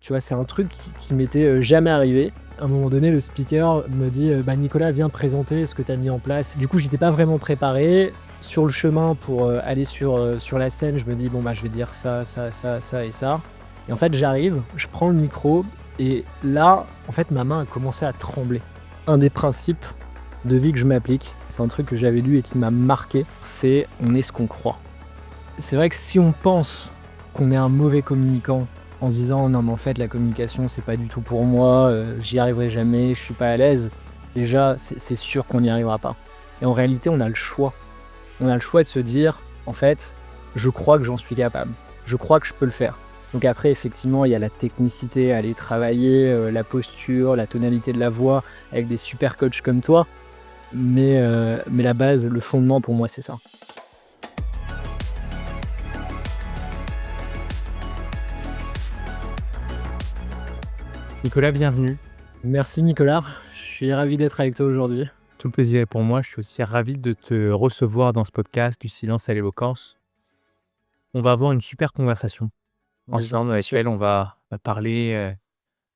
Tu vois, c'est un truc qui m'était jamais arrivé. À un moment donné, le speaker me dit bah, Nicolas, viens présenter ce que tu as mis en place. Du coup, j'étais pas vraiment préparé. Sur le chemin pour aller sur la scène, je me dis bon, bah, je vais dire ça, ça, ça, ça et ça. Et en fait, j'arrive, je prends le micro et là, en fait, ma main a commencé à trembler. Un des principes de vie que je m'applique, c'est un truc que j'avais lu et qui m'a marqué, c'est on est ce qu'on croit. C'est vrai que si on pense qu'on est un mauvais communicant en se disant non mais en fait la communication c'est pas du tout pour moi, j'y arriverai jamais, je suis pas à l'aise, déjà c'est sûr qu'on n'y arrivera pas. Et en réalité on a le choix. On a le choix de se dire en fait je crois que j'en suis capable, je crois que je peux le faire. Donc après effectivement il y a la technicité à aller travailler, la posture, la tonalité de la voix avec des super coachs comme toi, mais la base, le fondement pour moi c'est ça. Nicolas, bienvenue. Merci Nicolas, je suis ravi d'être avec toi aujourd'hui. Tout le plaisir est pour moi. Je suis aussi ravi de te recevoir dans ce podcast du silence à l'éloquence. On va avoir une super conversation ensemble dans laquelle on va parler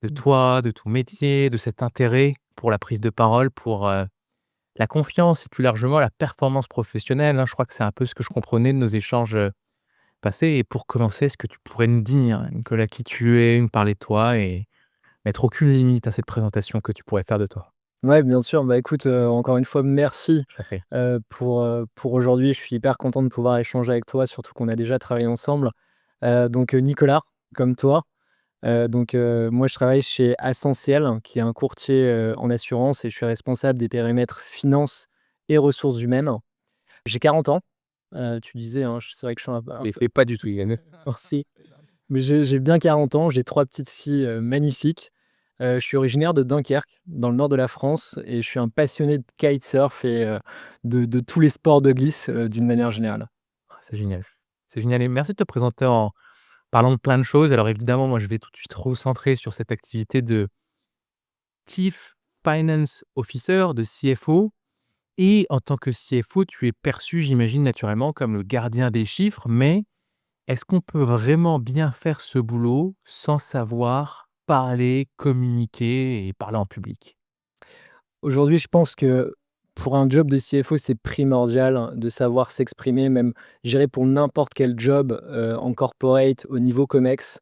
de toi, de ton métier, de cet intérêt pour la prise de parole, pour la confiance et plus largement la performance professionnelle, hein. Je crois que c'est un peu ce que je comprenais de nos échanges passés. Et pour commencer, est-ce que tu pourrais nous dire, Nicolas, qui tu es, nous parler de toi et mettre aucune limite à cette présentation que tu pourrais faire de toi? Ouais, bien sûr. Bah, écoute, encore une fois, merci, Je t'en prie. pour aujourd'hui. Je suis hyper content de pouvoir échanger avec toi, surtout qu'on a déjà travaillé ensemble. Donc, Nicolas, comme toi. Moi, je travaille chez Ascensiel, qui est un courtier, en assurance et je suis responsable des périmètres finance et ressources humaines. J'ai 40 ans, tu disais, hein, c'est vrai que je suis un Les peu fais pas du tout, Yann. merci. Mais j'ai bien 40 ans, j'ai 3 petites filles, magnifiques. Je suis originaire de Dunkerque, dans le nord de la France et je suis un passionné de kitesurf et de tous les sports de glisse, d'une manière générale. Ah, c'est génial. C'est génial et merci de te présenter en parlant de plein de choses. Alors évidemment, moi, je vais tout de suite recentrer sur cette activité de Chief Finance Officer, de CFO et en tant que CFO, tu es perçu, j'imagine, naturellement comme le gardien des chiffres, mais est-ce qu'on peut vraiment bien faire ce boulot sans savoir parler, communiquer et parler en public? Aujourd'hui, je pense que pour un job de CFO, c'est primordial hein, de savoir s'exprimer, même, je dirais pour n'importe quel job, en corporate, au niveau COMEX.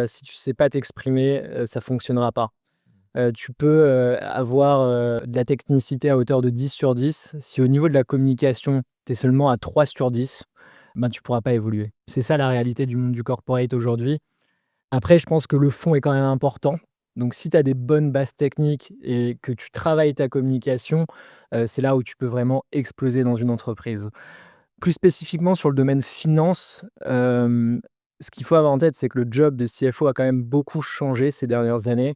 Si tu sais pas t'exprimer, ça fonctionnera pas. Tu peux, avoir, de la technicité à hauteur de 10 sur 10. Si au niveau de la communication, tu es seulement à 3 sur 10, ben, tu pourras pas évoluer. C'est ça la réalité du monde du corporate aujourd'hui. Après, je pense que le fond est quand même important. Donc si tu as des bonnes bases techniques et que tu travailles ta communication, c'est là où tu peux vraiment exploser dans une entreprise. Plus spécifiquement sur le domaine finance, ce qu'il faut avoir en tête, c'est que le job de CFO a quand même beaucoup changé ces dernières années.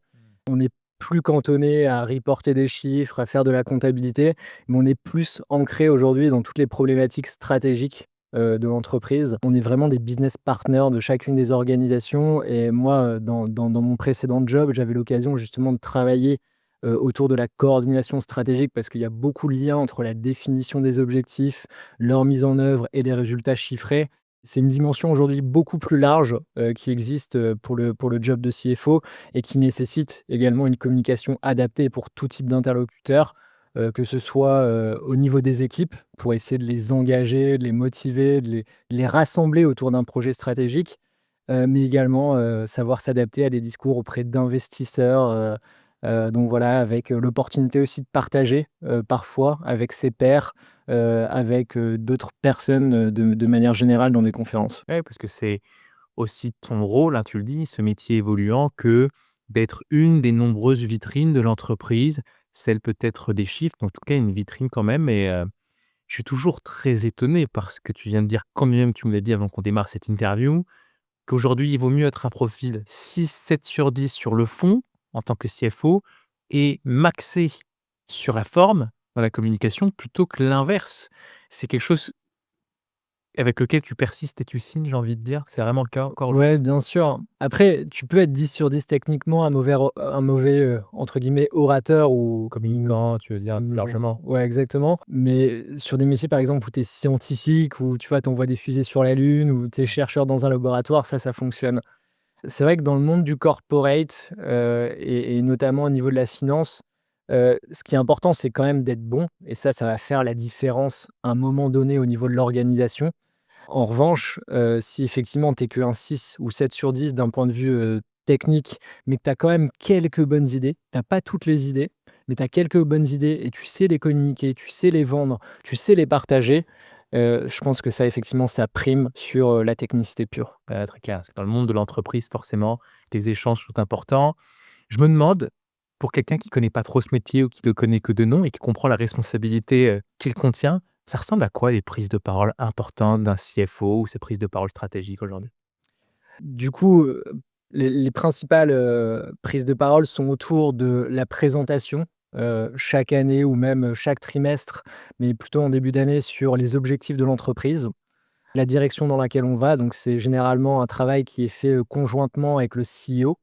On n'est plus cantonné à reporter des chiffres, à faire de la comptabilité, mais on est plus ancré aujourd'hui dans toutes les problématiques stratégiques, de l'entreprise. On est vraiment des business partners de chacune des organisations et moi, dans mon précédent job, j'avais l'occasion justement de travailler, autour de la coordination stratégique parce qu'il y a beaucoup de liens entre la définition des objectifs, leur mise en œuvre et les résultats chiffrés. C'est une dimension aujourd'hui beaucoup plus large, qui existe, pour le job de CFO et qui nécessite également une communication adaptée pour tout type d'interlocuteur, que ce soit, au niveau des équipes pour essayer de les engager, de les motiver, de les rassembler autour d'un projet stratégique, mais également, savoir s'adapter à des discours auprès d'investisseurs, donc voilà, avec, l'opportunité aussi de partager, parfois avec ses pairs, avec, d'autres personnes, de manière générale dans des conférences. Ouais, parce que c'est aussi ton rôle, hein, tu le dis, ce métier évoluant, que d'être une des nombreuses vitrines de l'entreprise, celle peut-être des chiffres, mais en tout cas une vitrine quand même. Et je suis toujours très étonné par ce que tu viens de dire, quand bien même tu me l'as dit avant qu'on démarre cette interview, qu'aujourd'hui, il vaut mieux être un profil 6, 7 sur 10 sur le fond, en tant que CFO, et maxer sur la forme, dans la communication, plutôt que l'inverse. C'est quelque chose avec lequel tu persistes et tu signes, j'ai envie de dire. C'est vraiment le cas encore aujourd'hui? Ouais, bien sûr. Après, tu peux être 10 sur 10 techniquement, un mauvais, entre guillemets, «orateur» ou Communicant, tu veux dire plus largement? ouais, exactement. Mais sur des métiers, par exemple, où tu es scientifique, où tu vois, tu envoies des fusées sur la Lune, où tu es chercheur dans un laboratoire, ça fonctionne. C'est vrai que dans le monde du corporate, et notamment au niveau de la finance, ce qui est important, c'est quand même d'être bon et ça va faire la différence à un moment donné au niveau de l'organisation. En revanche, si effectivement tu es qu'un 6 ou 7 sur 10 d'un point de vue, technique, mais que tu as quand même quelques bonnes idées, tu as pas toutes les idées, mais tu as quelques bonnes idées et tu sais les communiquer, tu sais les vendre, tu sais les partager, je pense que ça effectivement, ça prime sur, la technicité pure. Très clair, parce que dans le monde de l'entreprise, forcément, les échanges sont importants. Je me demande, pour quelqu'un qui connaît pas trop ce métier ou qui le connaît que de nom et qui comprend la responsabilité, qu'il contient, ça ressemble à quoi les prises de parole importantes d'un CFO ou ces prises de parole stratégiques aujourd'hui? Du coup, les principales, prises de parole sont autour de la présentation, chaque année ou même, chaque trimestre, mais plutôt en début d'année sur les objectifs de l'entreprise, la direction dans laquelle on va. Donc c'est généralement un travail qui est fait, conjointement avec le CEO.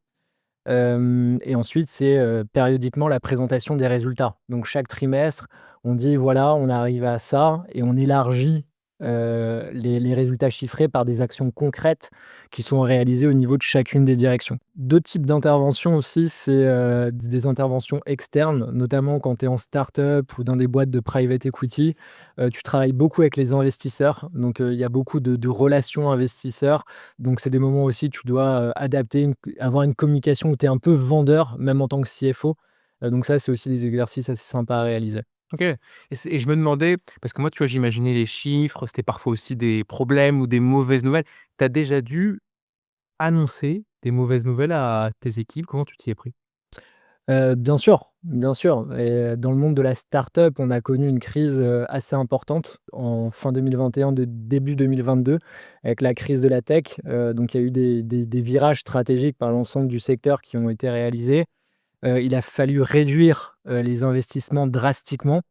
Hem Et ensuite, c'est, périodiquement la présentation des résultats. Donc chaque trimestre, on dit: «Voilà, on arrive à ça» et on élargit, les résultats chiffrés par des actions concrètes qui sont réalisées au niveau de chacune des directions. D'autres types d'interventions aussi, c'est, des interventions externes, notamment quand tu es en start-up ou dans des boîtes de private equity. Tu travailles beaucoup avec les investisseurs, donc il y a beaucoup de relations investisseurs. Donc c'est des moments aussi, tu dois, adapter avoir une communication où tu es un peu vendeur, même en tant que CFO. Donc ça, c'est aussi des exercices assez sympas à réaliser. OK, et je me demandais, parce que moi, tu vois, j'imaginais les chiffres, c'était parfois aussi des problèmes ou des mauvaises nouvelles. Tu as déjà dû annoncer des mauvaises nouvelles à tes équipes? Comment tu t'y es pris? Bien sûr et dans le monde de la start-up, on a connu une crise, assez importante en fin 2021, de début 2022 avec la crise de la tech. Donc il y a eu des virages stratégiques par l'ensemble du secteur qui ont été réalisés. Il a fallu réduire, les investissements drastiquement.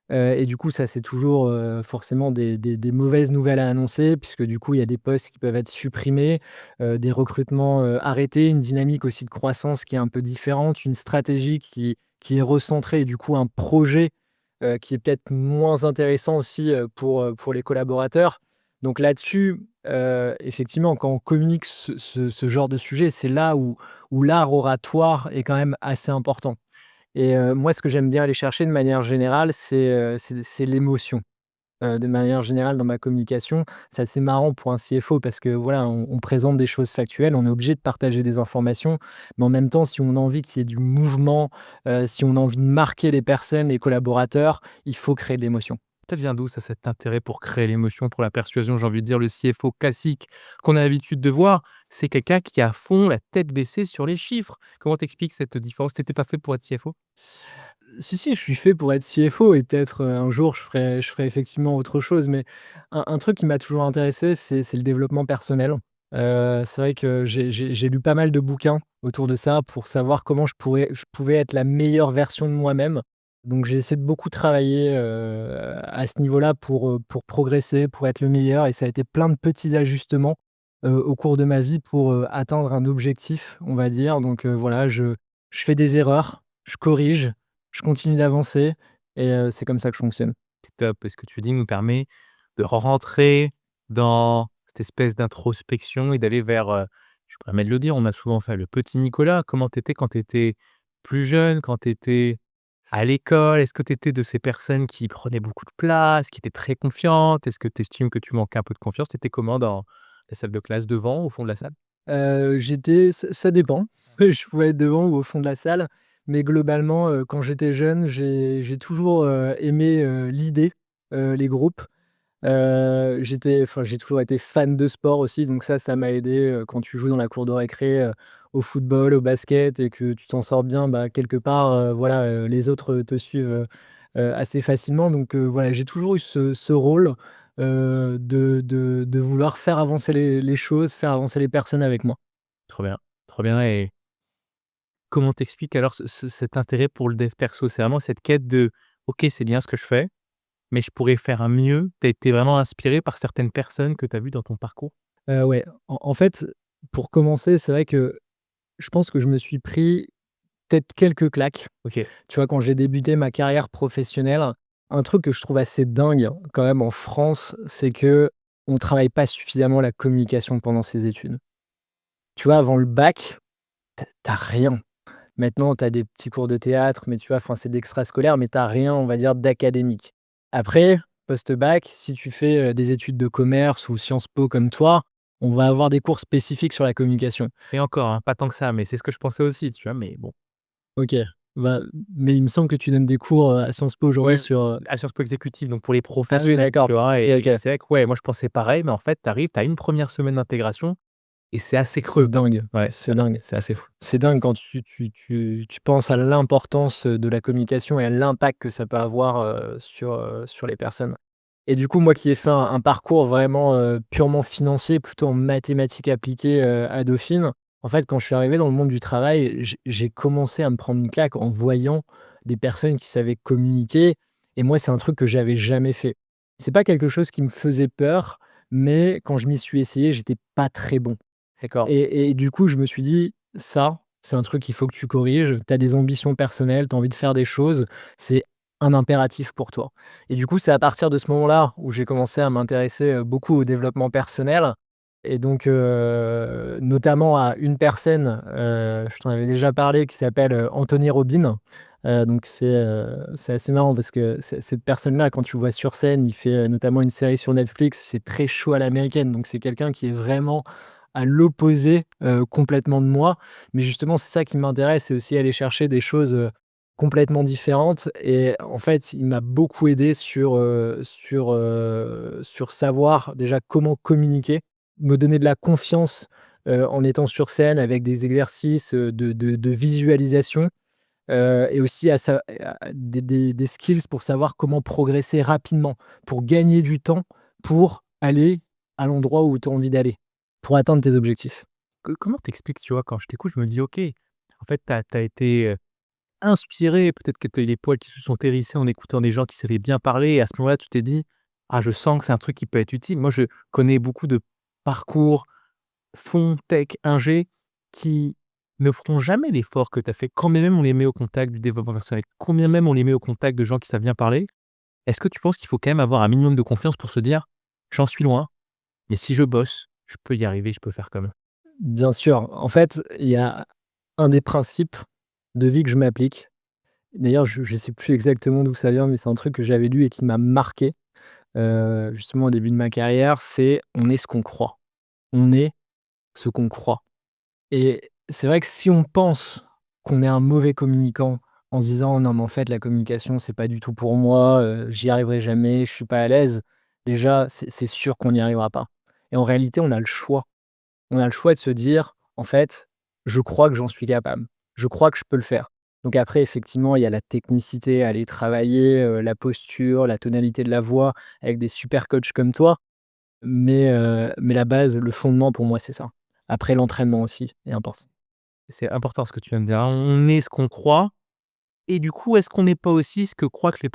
Et du coup, ça, c'est toujours, forcément des mauvaises nouvelles à annoncer puisque du coup, il y a des postes qui peuvent être supprimés, des recrutements, arrêtés, une dynamique aussi de croissance qui est un peu différente, une stratégie qui est recentrée et du coup un projet, qui est peut-être moins intéressant aussi, pour les collaborateurs. Donc là-dessus, effectivement, quand on communique ce genre de sujet, c'est là où l'art oratoire est quand même assez important. Et moi, ce que j'aime bien aller chercher de manière générale, c'est l'émotion. De manière générale dans ma communication, c'est assez marrant pour un CFO parce que voilà, on présente des choses factuelles, on est obligé de partager des informations, mais en même temps, si on a envie qu'il y ait du mouvement, si on a envie de marquer les personnes, les collaborateurs, il faut créer de l'émotion. Ça vient d'où ça, cet intérêt pour créer l'émotion, pour la persuasion? J'ai envie de dire le CFO classique qu'on a l'habitude de voir, c'est quelqu'un qui est à fond, la tête baissée sur les chiffres. Comment t'expliques cette différence? Tu pas fait pour être CFO? Si, si, je suis fait pour être CFO et peut-être, un jour je ferai effectivement autre chose, mais un truc qui m'a toujours intéressé, c'est le développement personnel. C'est vrai que j'ai lu pas mal de bouquins autour de ça pour savoir comment je pouvais être la meilleure version de moi-même. Donc j'ai essayé de beaucoup travailler, à ce niveau-là pour progresser, pour être le meilleur et ça a été plein de petits ajustements, au cours de ma vie pour, atteindre un objectif, on va dire. Donc, voilà, je fais des erreurs, je corrige, je continue d'avancer et c'est comme ça que je fonctionne. C'est top, ce que tu dis nous permet de rentrer dans cette espèce d'introspection et d'aller vers, je me permets de le dire, on a souvent fait le petit Nicolas. Comment tu étais quand tu étais plus jeune, quand tu étais à l'école? Est-ce que tu étais de ces personnes qui prenaient beaucoup de place, qui étaient très confiantes? Est-ce que tu estimes que tu manquais un peu de confiance? Tu étais comment dans la salle de classe, devant, au fond de la salle? J'étais ça dépend. Je pouvais être devant ou au fond de la salle, mais globalement, quand j'étais jeune, j'ai toujours, aimé, l'idée, les groupes. J'ai toujours été fan de sport aussi, donc ça m'a aidé, quand tu joues dans la cour de récré, au football, au basket et que tu t'en sors bien, bah, quelque part, voilà, les autres te suivent, assez facilement. Donc voilà, j'ai toujours eu ce rôle, de vouloir faire avancer les choses, faire avancer les personnes avec moi. Trop bien, et comment t'expliques alors cet intérêt pour le dev perso? C'est vraiment cette quête de: «OK, c'est bien ce que je fais, mais je pourrais faire un mieux». Tu as été vraiment inspiré par certaines personnes que tu as vues dans ton parcours? Ouais, en fait, pour commencer, c'est vrai que je pense que je me suis pris peut-être quelques claques. OK. Tu vois, quand j'ai débuté ma carrière professionnelle, un truc que je trouve assez dingue quand même en France, c'est que on travaille pas suffisamment la communication pendant ses études. Tu vois, avant le bac, tu as rien. Maintenant, tu as des petits cours de théâtre, mais tu vois, enfin, c'est de l'extrascolaire, mais tu as rien, on va dire, d'académique. Après, post-bac, si tu fais, des études de commerce ou Sciences Po comme toi, on va avoir des cours spécifiques sur la communication. Et encore, hein, pas tant que ça, mais c'est ce que je pensais aussi, tu vois? Mais bon. OK, bah, mais il me semble que tu donnes des cours, à Sciences Po aujourd'hui Ouais, sur, à Sciences Po Exécutif, donc pour les ah oui, professionnels, d'accord. tu vois? OK, Et OK. c'est vrai que, ouais, moi je pensais pareil, mais en fait, tu arrives, tu as une première semaine d'intégration et c'est assez C'est creux. dingue, Ouais, c'est dingue. c'est assez fou. C'est dingue quand tu penses à l'importance, de la communication et à l'impact que ça peut avoir, sur les personnes. Et du coup, moi qui ai fait un parcours vraiment, purement financier, plutôt en mathématiques appliquées, à Dauphine, en fait, quand je suis arrivé dans le monde du travail, j'ai commencé à me prendre une claque en voyant des personnes qui savaient communiquer et moi, c'est un truc que j'avais jamais fait. C'est pas quelque chose qui me faisait peur, mais quand je m'y suis essayé, j'étais pas très bon. D'accord. Et du coup, je me suis dit: «Ça, c'est un truc qu'il faut que tu corriges. Tu as des ambitions personnelles, tu as envie de faire des choses, c'est un impératif pour toi». Et du coup, c'est à partir de ce moment-là où j'ai commencé à m'intéresser, beaucoup au développement personnel et donc notamment à une personne, je t'en avais déjà parlé, qui s'appelle, Anthony Robbins. Donc c'est assez marrant parce que cette personne-là, quand tu le vois sur scène, il fait, notamment une série sur Netflix, c'est très chaud à l'américaine. Donc c'est quelqu'un qui est vraiment à l'opposé, complètement de moi. Mais justement, c'est ça qui m'intéresse, c'est aussi aller chercher des choses, complètement différentes et en fait, il m'a beaucoup aidé sur savoir déjà comment communiquer, me donner de la confiance, en étant sur scène avec des exercices, de visualisation, et aussi à des skills pour savoir comment progresser rapidement, pour gagner du temps, pour aller à l'endroit où tu as envie d'aller, pour atteindre tes objectifs. Comment t'expliques, tu vois? Quand je t'écoute, je me dis: «OK, en fait, tu as été, inspiré, peut-être que tu as eu les poils qui se sont hérissés en écoutant des gens qui savaient bien parler et à ce moment-là, tu t'es dit: "Ah, je sens que c'est un truc qui peut être utile"». Moi, je connais beaucoup de parcours fond, tech, ingé qui ne feront jamais l'effort que tu as fait, quand bien même on les met au contact du développement personnel, combien même on les met au contact de gens qui savent bien parler. Est-ce que tu penses qu'il faut quand même avoir un minimum de confiance pour se dire: «J'en suis loin, mais si je bosse, je peux y arriver, je peux faire comme eux»? Bien sûr, en fait, il y a un des principes de vie que je m'applique. D'ailleurs, je sais plus exactement d'où ça vient, mais c'est un truc que j'avais lu et qui m'a marqué, justement au début de ma carrière, c'est: «On est ce qu'on croit». On est ce qu'on croit. Et c'est vrai que si on pense qu'on est un mauvais communicant en se disant: «Non, mais en fait, la communication, c'est pas du tout pour moi, j'y arriverai jamais, je suis pas à l'aise», déjà, c'est sûr qu'on n'y arrivera pas. Et en réalité, on a le choix. On a le choix de se dire: «En fait, je crois que j'en suis capable. Je crois que je peux le faire». Donc après, effectivement, il y a la technicité à aller travailler, la posture, la tonalité de la voix avec des super coachs comme toi. Mais la base, le fondement pour moi, c'est ça. Après l'entraînement aussi est important. C'est important ce que tu viens de dire, hein. On est ce qu'on croit et du coup, est-ce qu'on n'est pas aussi ce que les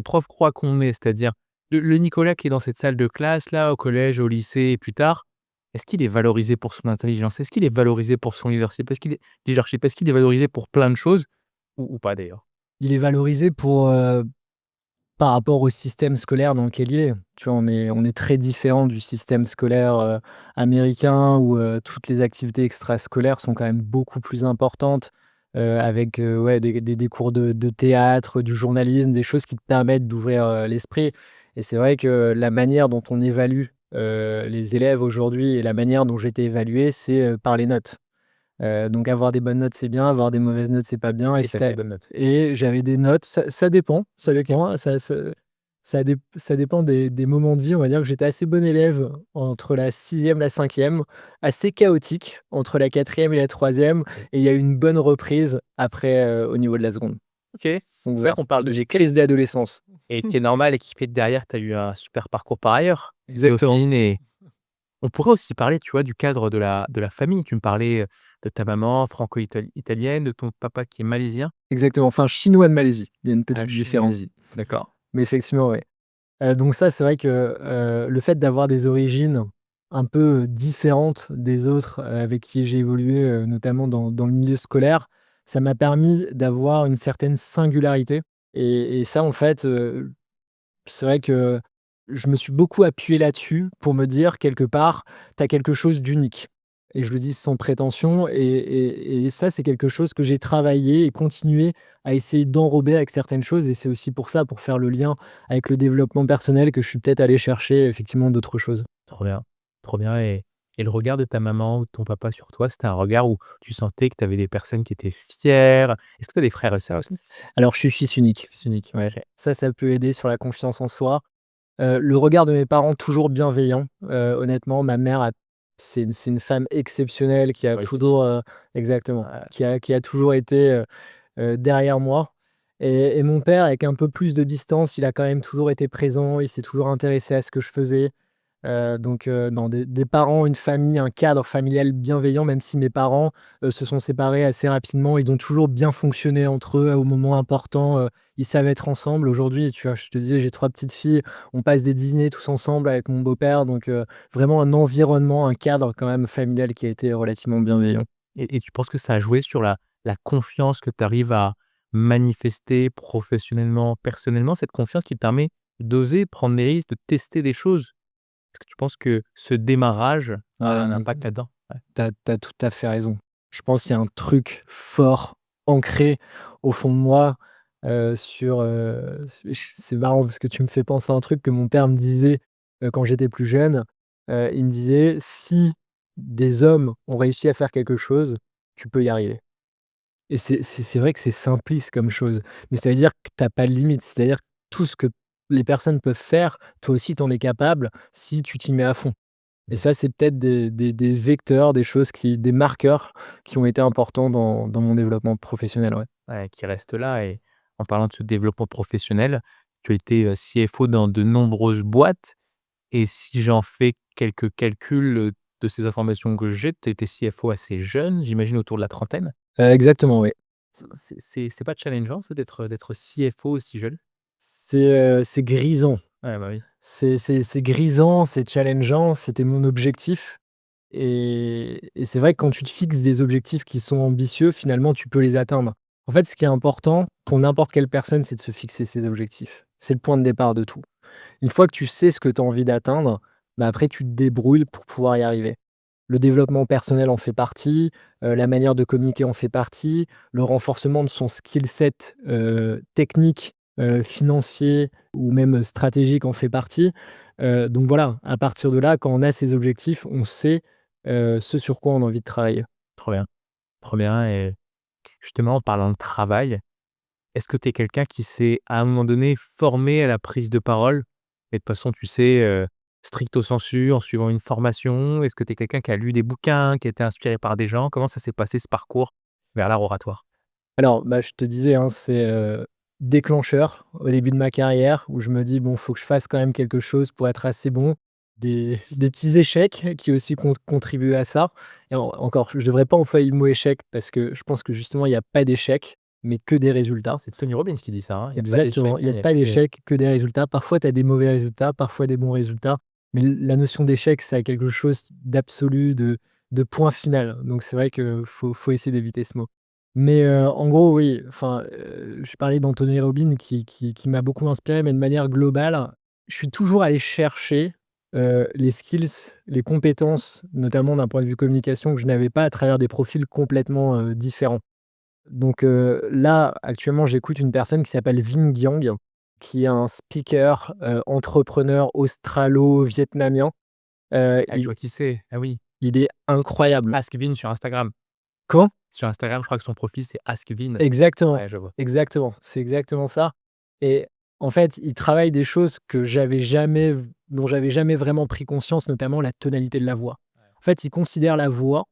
profs croient qu'on est? C'est-à-dire, le Nicolas qui est dans cette salle de classe là, au collège, au lycée et plus tard, est-ce qu'il est valorisé pour son intelligence? Est-ce qu'il est valorisé pour son leadership? Est-ce qu'il est valorisé pour plein de choses ou pas d'ailleurs? Il est valorisé pour, par rapport au système scolaire dans lequel il est. Tu vois, on est très différent du système scolaire, américain où, toutes les activités extrascolaires sont quand même beaucoup plus importantes, avec, ouais, des cours de théâtre, du journalisme, des choses qui te permettent d'ouvrir, l'esprit. Et c'est vrai que la manière dont on évalue, les élèves aujourd'hui et la manière dont j'ai été évalué, c'est, par les notes. Donc avoir des bonnes notes, c'est bien, avoir des mauvaises notes, c'est pas bien et Et si tu tu des bonnes notes? et j'avais des notes, ça dépend, ça dépend, ça dépend des moments de vie. On va dire que j'étais assez bon élève entre la sixième, la cinquième, assez chaotique entre la quatrième et la troisième, OK. et il y a eu une bonne reprise après, au niveau de la seconde. OK. C'est Donc vrai voilà, qu'on parle de petite crise d'adolescence. et qui est normal et qui fait que derrière tu as eu un super parcours par ailleurs. Exactement. Dauphine et on pourrait aussi parler, tu vois, du cadre de la famille. Tu me parlais, de ta maman franco-italienne, de ton papa qui est malaisien. Exactement, enfin chinois de Malaisie, il y a une Ah, petite Chine, différence. Malaisie. D'accord. Mais effectivement, ouais. Donc ça, c'est vrai que, le fait d'avoir des origines un peu, différentes des autres, avec qui j'ai évolué, notamment dans le milieu scolaire, ça m'a permis d'avoir une certaine singularité et ça, en fait, c'est vrai que je me suis beaucoup appuyé là-dessus pour me dire quelque part: «Tu as quelque chose d'unique». et je le dis sans prétention et ça, c'est quelque chose que j'ai travaillé et continué à essayer d'enrober avec certaines choses et c'est aussi pour ça, pour faire le lien avec le développement personnel que je suis peut-être allé chercher effectivement d'autres choses. Trop bien, trop bien et le regard de ta maman ou de ton papa sur toi, c'était un regard où tu sentais que tu avais des personnes qui étaient fières? Est-ce que tu as des frères et sœurs aussi? Alors je suis fils unique. Fils unique, Ouais, OK. ça peut aider sur la confiance en soi. Le regard de mes parents toujours bienveillant, honnêtement, ma mère a c'est une femme exceptionnelle qui a Oui. toujours, exactement, Ouais, qui a toujours été, derrière moi et mon père avec un peu plus de distance, il a quand même toujours été présent, il s'est toujours intéressé à ce que je faisais. Donc non, des parents, une famille, un cadre familial bienveillant, même si mes parents, se sont séparés assez rapidement. Ils ont toujours bien fonctionné entre eux au moment important, ils savent être ensemble. Aujourd'hui, tu vois, je te disais, j'ai 3 petites filles, on passe des dîners tous ensemble avec mon beau-père, donc vraiment un environnement, un cadre quand même familial qui a été relativement bienveillant. et tu penses que ça a joué sur la confiance que tu arrives à manifester professionnellement, personnellement, cette confiance qui te permet d'oser prendre des risques, de tester des choses? Est-ce que tu penses que ce démarrage a un Hem, impact là-dedans? Ouais. tu tout à fait raison. Je pense qu'il y a un truc fort, ancré au fond de moi, c'est marrant parce que tu me fais penser à un truc que mon père me disait, quand j'étais plus jeune. Il me disait: «Si des hommes ont réussi à faire quelque chose, tu peux y arriver» et c'est vrai que c'est simpliste comme chose, mais ça veut dire que tu as pas de limite. C'est-à-dire que tout ce que les personnes peuvent faire, toi aussi tu en es capable si tu t'y mets à fond. Et Mmh. ça, c'est peut-être des vecteurs, des marqueurs qui ont été importants dans mon développement professionnel, ouais. Ouais, qui reste là et en parlant de ce développement professionnel, tu as été, CFO dans de nombreuses boîtes et si j'en fais quelques calculs, de ces informations que j'ai, tu étais CFO assez jeune, j'imagine autour de la trentaine? Exactement, oui. C'est pas challengeant ça d'être CFO aussi jeune? C'est grisant. Ouais, bah, oui. C'est grisant, c'est challengeant, c'était mon objectif et c'est vrai que quand tu te fixes des objectifs qui sont ambitieux, finalement, tu peux les atteindre. En fait, ce qui est important pour n'importe quelle personne, c'est de se fixer ses objectifs. C'est le point de départ de tout. Une fois que tu sais ce que tu as envie d'atteindre, bah, après tu te débrouilles pour pouvoir y arriver. Le développement personnel en fait partie, la manière de communiquer en fait partie, le renforcement de son skill set, technique, financier ou même stratégique en fait partie. Donc voilà, à partir de là, quand on a ces objectifs, on sait, ce sur quoi on a envie de travailler. Trop bien et justement en parlant de travail, est-ce que tu es quelqu'un qui s'est, à un moment donné, formé à la prise de parole? Et de façon, tu sais, stricto sensu, en suivant une formation? Est-ce que tu es quelqu'un qui a lu des bouquins, qui a été inspiré par des gens? Comment ça s'est passé ce parcours vers l'art oratoire? Alors, bah, je te disais, hein, c'est, déclencheur au début de ma carrière où je me dis: «Bon, faut que je fasse quand même quelque chose pour être assez bon». Des petits échecs qui aussi contribuent à ça et encore, je devrais pas employer le mot échec parce que je pense que justement il y a pas d'échec, mais que des résultats. C'est Tony Robbins qui dit ça, hein, il y a pas d'échec, Exactement, il y hein, a il y a pas que des d'échec, que des résultats. Parfois tu as des mauvais résultats, parfois des bons résultats, mais la notion d'échec, ça a quelque chose d'absolu, de point final. Donc c'est vrai que faut essayer d'éviter ce mot. Mais, en gros, oui, enfin, je parlais d'Anthony Robbins qui m'a beaucoup inspiré, mais de manière globale, je suis toujours allé chercher, les skills, les compétences, notamment d'un point de vue communication que je n'avais pas à travers des profils complètement, différents. Donc, là, actuellement, j'écoute une personne qui s'appelle Vinh Giang, qui est un speaker, entrepreneur australo-vietnamien. Heu, ah, je il vois qui c'est. Ah oui, il est incroyable. Ask Vin sur Instagram. Comment? Sur Instagram, je crois que son profil, c'est Ask Vin. Exactement, Ouais, je vois. exactement, c'est exactement ça et en fait, il travaille des choses que j'avais jamais dont j'avais jamais vraiment pris conscience, notamment la tonalité de la voix. En fait, il considère la voix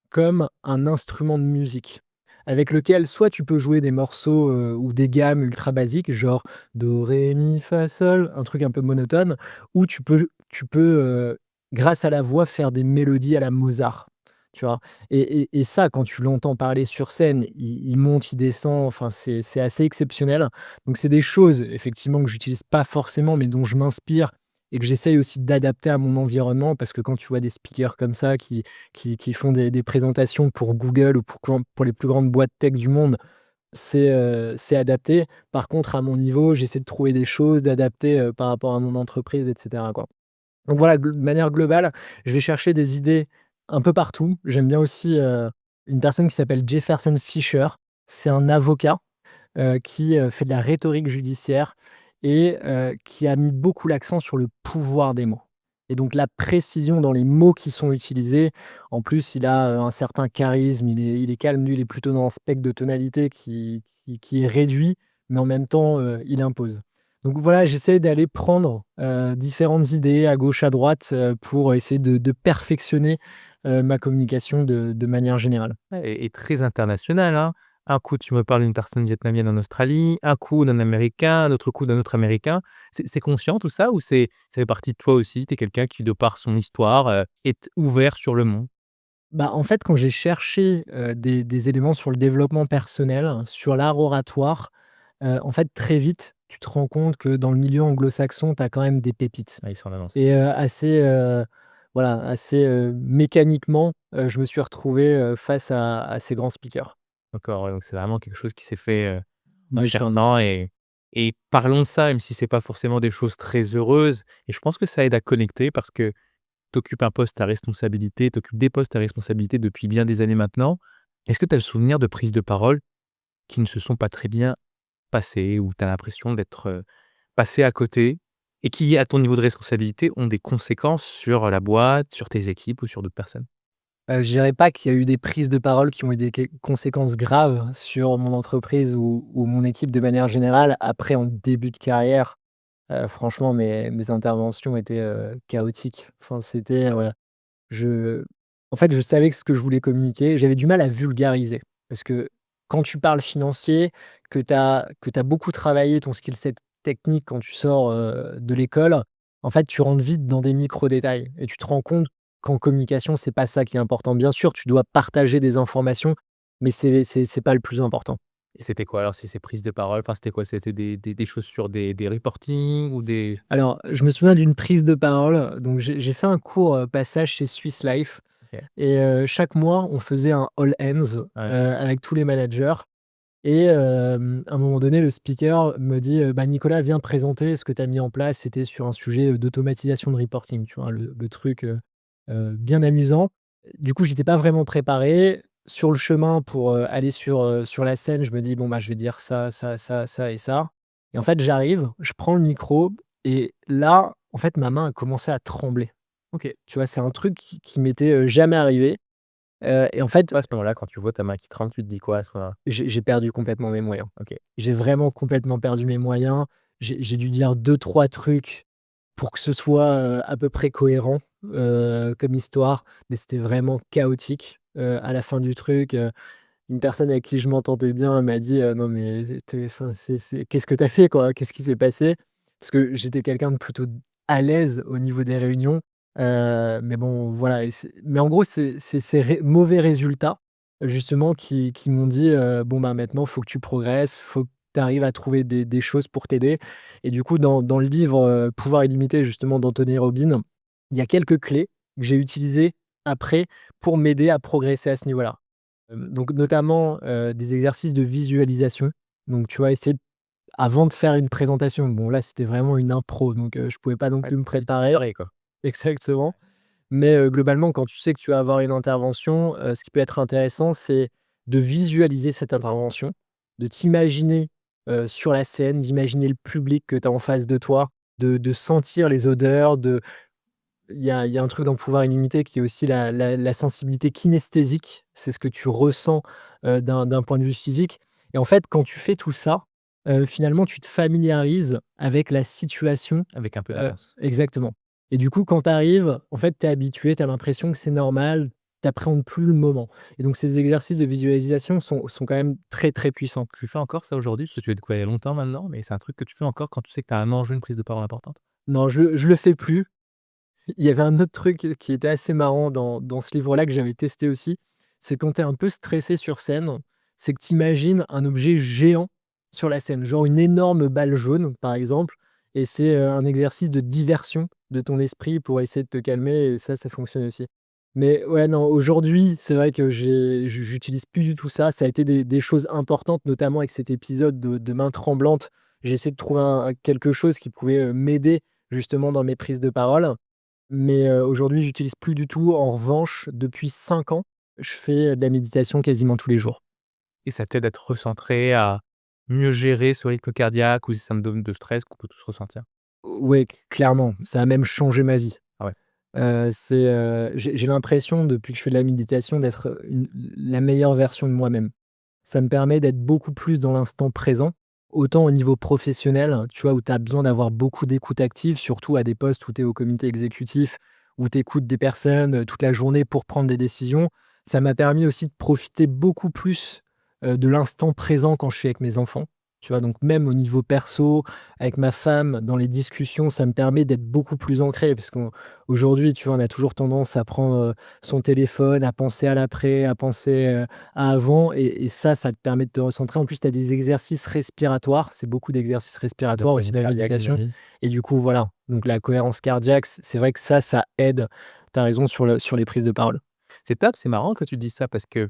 comme un instrument de musique avec lequel soit tu peux jouer des morceaux, ou des gammes ultra basiques, genre do, ré, mi, fa, sol, un truc un peu monotone, ou tu peux, grâce à la voix, faire des mélodies à la Mozart, tu vois? Et ça, quand tu l'entends parler sur scène, il monte, il descend, enfin, c'est assez exceptionnel. Donc c'est des choses, effectivement, que j'utilise pas forcément, mais dont je m'inspire et que j'essaye aussi d'adapter à mon environnement. Parce que quand tu vois des speakers comme ça qui font des présentations pour Google ou pour les plus grandes boîtes tech du monde, c'est adapté. Par contre, à mon niveau, j'essaie de trouver des choses, d'adapter, par rapport à mon entreprise et cetera, quoi. Donc voilà, de manière globale, je vais chercher des idées Un peu partout. J'aime bien aussi, une personne qui s'appelle Jefferson Fisher. C'est un avocat, qui, fait de la rhétorique judiciaire et qui a mis beaucoup l'accent sur le pouvoir des mots et donc la précision dans les mots qui sont utilisés. En plus, il a, un certain charisme, il est calme, lui, il est plutôt dans un spectre de tonalité qui est réduit, mais en même temps, il impose. Donc voilà, j'essaie d'aller prendre, différentes idées à gauche, à droite, pour essayer de perfectionner, ma communication de manière générale. Ouais et très international, hein. Un coup, tu me parles d'une personne vietnamienne en Australie, un coup d'un Américain, un autre coup d'un autre Américain. C'est conscient tout ça ou ça fait partie de toi aussi? Tu es quelqu'un qui, de par son histoire, est ouvert sur le monde? Bah, en fait, quand j'ai cherché, des éléments sur le développement personnel, sur l'art oratoire, en fait, très vite, tu te rends compte que dans le milieu anglo-saxon, tu as quand même des pépites Ah, ils sont en avance. et assez, voilà, assez, mécaniquement, je me suis retrouvé, face à ces grands speakers. D'accord, ouais, donc c'est vraiment quelque chose qui s'est fait, Naturellement. naturellement et parlons de ça, même si c'est pas forcément des choses très heureuses et je pense que ça aide à connecter parce que tu occupes un poste à responsabilité, tu occupes des postes à responsabilité depuis bien des années maintenant. Est-ce que tu as le souvenir de prises de parole qui ne se sont pas très bien passées, où tu as l'impression d'être, passé à côté et qui, à ton niveau de responsabilité, ont des conséquences sur la boîte, sur tes équipes ou sur d'autres personnes? Je dirais pas qu'il y a eu des prises de parole qui ont eu des conséquences graves sur mon entreprise ou mon équipe de manière générale. Après, en début de carrière, franchement, mes interventions étaient, chaotiques. Enfin, c'était, ouais, je en fait, je savais que ce que je voulais communiquer, j'avais du mal à vulgariser. Parce que quand tu parles financier, que tu as beaucoup travaillé ton skill set technique quand tu sors, de l'école, en fait, tu rentres vite dans des micro détails et tu te rends compte qu'en communication, c'est pas ça qui est important. Bien sûr, tu dois partager des informations, mais c'est pas le plus important. Et c'était quoi alors ces prises de parole? Enfin, c'était quoi? C'était des choses sur des reportings ou des Alors, je me souviens d'une prise de parole, donc j'ai fait un court, passage chez Swiss Life OK, et chaque mois, on faisait un all hands, ouais. avec tous les managers et à un moment donné, le speaker me dit, «Bah, Nicolas, viens présenter ce que tu as mis en place». C'était sur un sujet, d'automatisation de reporting, tu vois? Le truc, bien amusant. Du coup, j'étais pas vraiment préparé. Sur le chemin pour, aller sur la scène, je me dis: «Bon, bah, je vais dire ça, ça, ça, ça et ça» et en fait, j'arrive, je prends le micro et là, en fait, ma main a commencé à trembler. OK. Tu vois? C'est un truc qui m'était, jamais arrivé, et en fait, Toi, à ce moment-là, quand tu vois ta main qui tremble, tu te dis quoi à ce moment-là? j'ai perdu complètement mes moyens. OK. J'ai vraiment complètement perdu mes moyens. J'ai dû dire deux trois trucs pour que ce soit, à peu près cohérent, comme histoire, mais c'était vraiment chaotique. À la fin du truc, une personne avec qui je m'entendais bien m'a dit: «Non mais tu enfin, c'est qu'est-ce que tu as fait, quoi? Qu'est-ce qui s'est passé?» Parce que j'étais quelqu'un de plutôt à l'aise au niveau des réunions, mais bon, voilà et mais en gros, c'est ces mauvais résultats, justement, qui m'ont dit, «Bon, bah, maintenant, faut que tu progresses, faut que tu arrives à trouver des choses pour t'aider» et du coup, dans le livre, Pouvoir illimité, justement, d'Anthony Robbins, il y a quelques clés que j'ai utilisées après pour m'aider à progresser à ce niveau-là. Donc notamment, des exercices de visualisation. Donc tu vois, essayer avant de faire une présentation, bon là, c'était vraiment une impro, donc je pouvais pas non Ouais, plus me très préparer préparé, quoi. exactement. Mais globalement, quand tu sais que tu vas avoir une intervention, ce qui peut être intéressant, c'est de visualiser cette intervention, de t'imaginer, sur la scène, d'imaginer le public que tu as en face de toi, de sentir les odeurs, de il y a un truc dans Pouvoir illimité qui est aussi la sensibilité kinesthésique. C'est ce que tu ressens, d'un point de vue physique et en fait, quand tu fais tout ça, finalement, tu te familiarises avec la situation, Avec un peu d'avance. exactement et du coup, quand tu arrives, en fait, tu es habitué, tu as l'impression que c'est normal, tu appréhendes plus le moment et donc ces exercices de visualisation sont quand même très, très puissants. Tu fais encore ça aujourd'hui? Parce que tu l'as découvert il y a longtemps maintenant, mais c'est un truc que tu fais encore quand tu sais que tu as un enjeu, une prise de parole importante? Non, je le fais plus. Il y avait un autre truc qui était assez marrant dans ce livre-là que j'avais testé aussi, c'est quand tu es un peu stressé sur scène, c'est que tu imagines un objet géant sur la scène, genre une énorme balle jaune, par exemple et c'est, un exercice de diversion de ton esprit pour essayer de te calmer et ça fonctionne aussi. Mais ouais, non, aujourd'hui, c'est vrai que j'utilise plus du tout ça. Ça a été des choses importantes, notamment avec cet épisode de main tremblante. J'ai essayé de trouver quelque chose qui pouvait, m'aider justement dans mes prises de parole Mais aujourd'hui, j'utilise plus du tout. En revanche, depuis 5 ans, je fais de la méditation quasiment tous les jours. Et ça t'aide à te recentrer, à mieux gérer ce rythme cardiaque ou ces symptômes de stress qu'on peut tous ressentir? Ouais, clairement, ça a même changé ma vie. Ah ouais. J'ai l'impression depuis que je fais de la méditation d'être, la meilleure version de moi-même. Ça me permet d'être beaucoup plus dans l'instant présent, autant au niveau professionnel, tu vois, où tu as besoin d'avoir beaucoup d'écoute active, surtout à des postes où tu es au comité exécutif, où tu écoutes des personnes, toute la journée pour prendre des décisions. Ça m'a permis aussi de profiter beaucoup plus, de l'instant présent quand je suis avec mes enfants, tu vois? Donc même au niveau perso, avec ma femme, dans les discussions, ça me permet d'être beaucoup plus ancré parce qu'aujourd'hui, tu vois, on a toujours tendance à prendre, son téléphone, à penser à l'après, à penser, à avant et ça te permet de te recentrer. En plus, tu as des exercices respiratoires, c'est beaucoup d'exercices De respiratoires aussi cohérence dans la cardiaque, méditation j'imagine. et du coup, voilà, donc la cohérence cardiaque, c'est vrai que ça aide. Tu as raison sur les prises de parole. C'est top, c'est marrant que tu dises ça parce que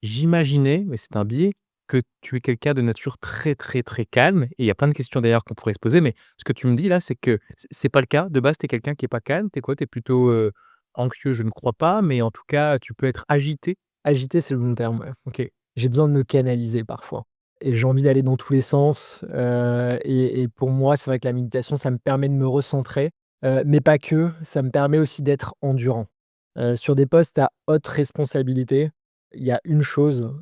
j'imaginais, mais c'est un biais, que tu es quelqu'un de nature très, très, très calme et il y a plein de questions d'ailleurs qu'on pourrait se poser, mais ce que tu me dis là, c'est que c'est pas le cas. De base, tu es quelqu'un qui est pas calme. Tu es quoi? Tu es plutôt, anxieux, je ne crois pas, mais en tout cas, tu peux être agité. Agité, c'est le bon terme, ouais. OK. J'ai besoin de me canaliser parfois et j'ai envie d'aller dans tous les sens, et pour moi, c'est vrai que la méditation, ça me permet de me recentrer, mais pas que, ça me permet aussi d'être endurant. Sur des postes à haute responsabilité, il y a une chose,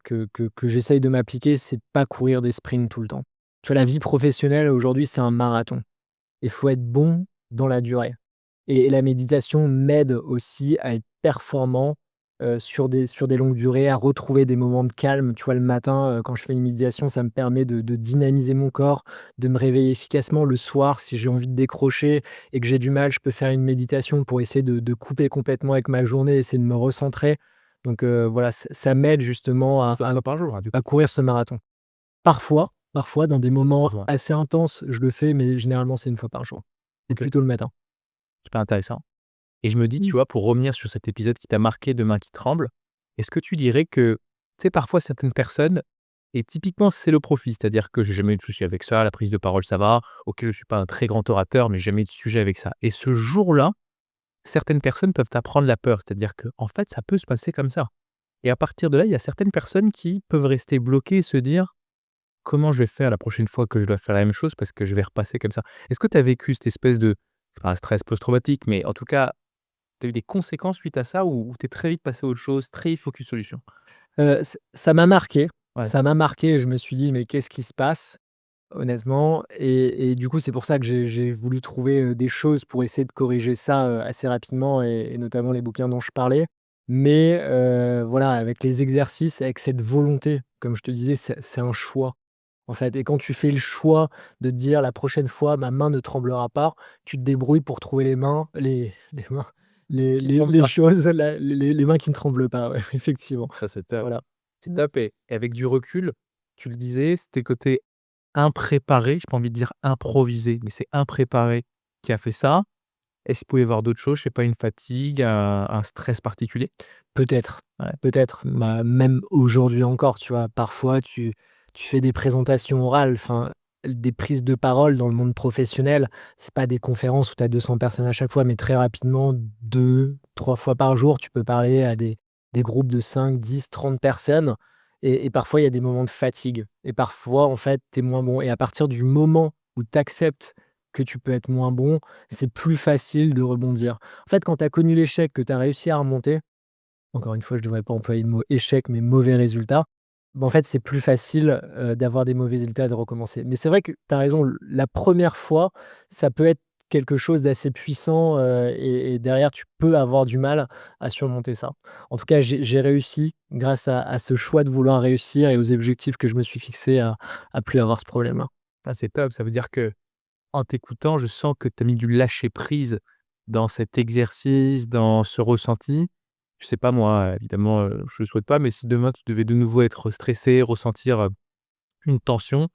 que j'essaye de m'appliquer, c'est de pas courir des sprints tout le temps. Tu vois, la vie professionnelle aujourd'hui, c'est un marathon. Il faut être bon dans la durée. Et la méditation m'aide aussi à être performant, sur des longues durées, à retrouver des moments de calme. Tu vois, le matin, quand je fais une méditation, ça me permet de dynamiser mon corps, de me réveiller efficacement. Le soir, si j'ai envie de décrocher et que j'ai du mal, je peux faire une méditation pour essayer de couper complètement avec ma journée, essayer de me recentrer. Donc voilà, ça m'aide justement à 1 à fois par jour, hein, du coup? à courir ce marathon. Parfois, dans des moments Je vois. assez intenses, je le fais, mais généralement, c'est une fois par jour et OK, plutôt le matin. super intéressant et je me dis, tu Mmh. vois, pour revenir sur cet épisode qui t'a marqué de main qui tremble, est-ce que tu dirais que, tu sais, parfois certaines personnes et typiquement c'est le profit, c'est-à-dire que j'ai jamais eu de souci avec ça, la prise de parole ça va, OK, je suis pas un très grand orateur, mais jamais eu de sujet avec ça et ce jour-là, certaines personnes peuvent apprendre la peur, c'est-à-dire que en fait, ça peut se passer comme ça et à partir de là, il y a certaines personnes qui peuvent rester bloquées et se dire: «Comment je vais faire la prochaine fois que je dois faire la même chose parce que je vais repasser comme ça?» Est-ce que tu as vécu cette espèce de c'est pas un stress post-traumatique, mais en tout cas, tu as eu des conséquences suite à ça ou tu es très vite passé à autre chose, très focus solution? Ça m'a marqué. Ouais, Ça m'a marqué et je me suis dit: «Mais qu'est-ce qui se passe?» Honnêtement et du coup, c'est pour ça que j'ai voulu trouver, des choses pour essayer de corriger ça, assez rapidement et notamment les bouquins dont je parlais. Mais voilà, avec les exercices, avec cette volonté, comme je te disais, c'est un choix, en fait et quand tu fais le choix de te dire: «La prochaine fois, ma main ne tremblera pas», tu te débrouilles pour trouver les mains, qui tremble les pas. choses, les mains qui ne tremblent pas, ouais, effectivement. Ça, c'est top. Voilà. C'est top et avec du recul, tu le disais, c'était côté impréparé, j'ai pas envie de dire improvisé, mais c'est impréparé qui a fait ça. Est-ce qu'il pouvait y avoir d'autres choses? Je sais pas, une fatigue, un stress particulier? Peut-être, Ouais. peut-être. Bah, même aujourd'hui encore, tu vois? Parfois, tu fais des présentations orales, enfin, des prises de parole dans le monde professionnel. C'est pas des conférences où tu as 200 personnes à chaque fois, mais très rapidement, 2, 3 fois par jour, tu peux parler à des groupes de 5, 10, 30 personnes et parfois, il y a des moments de fatigue et parfois, en fait, tu es moins bon et à partir du moment où tu acceptes que tu peux être moins bon, c'est plus facile de rebondir. En fait, quand tu as connu l'échec, que tu as réussi à remonter, encore une fois, je ne devrais pas employer le mot échec, mais mauvais résultat. Bah, en fait, c'est plus facile, d'avoir des mauvais résultats et de recommencer. Mais c'est vrai que tu as raison, la première fois, ça peut être quelque chose d'assez puissant, et derrière, tu peux avoir du mal à surmonter ça. En tout cas, j'ai réussi grâce à ce choix de vouloir réussir et aux objectifs que je me suis fixés à plus avoir ce problème-là. Ah, c'est top, ça veut dire que en t'écoutant, je sens que tu as mis du lâcher prise dans cet exercice, dans ce ressenti. Je sais pas moi, évidemment, je le souhaite pas, mais si demain tu devais de nouveau être stressé, ressentir, une tension,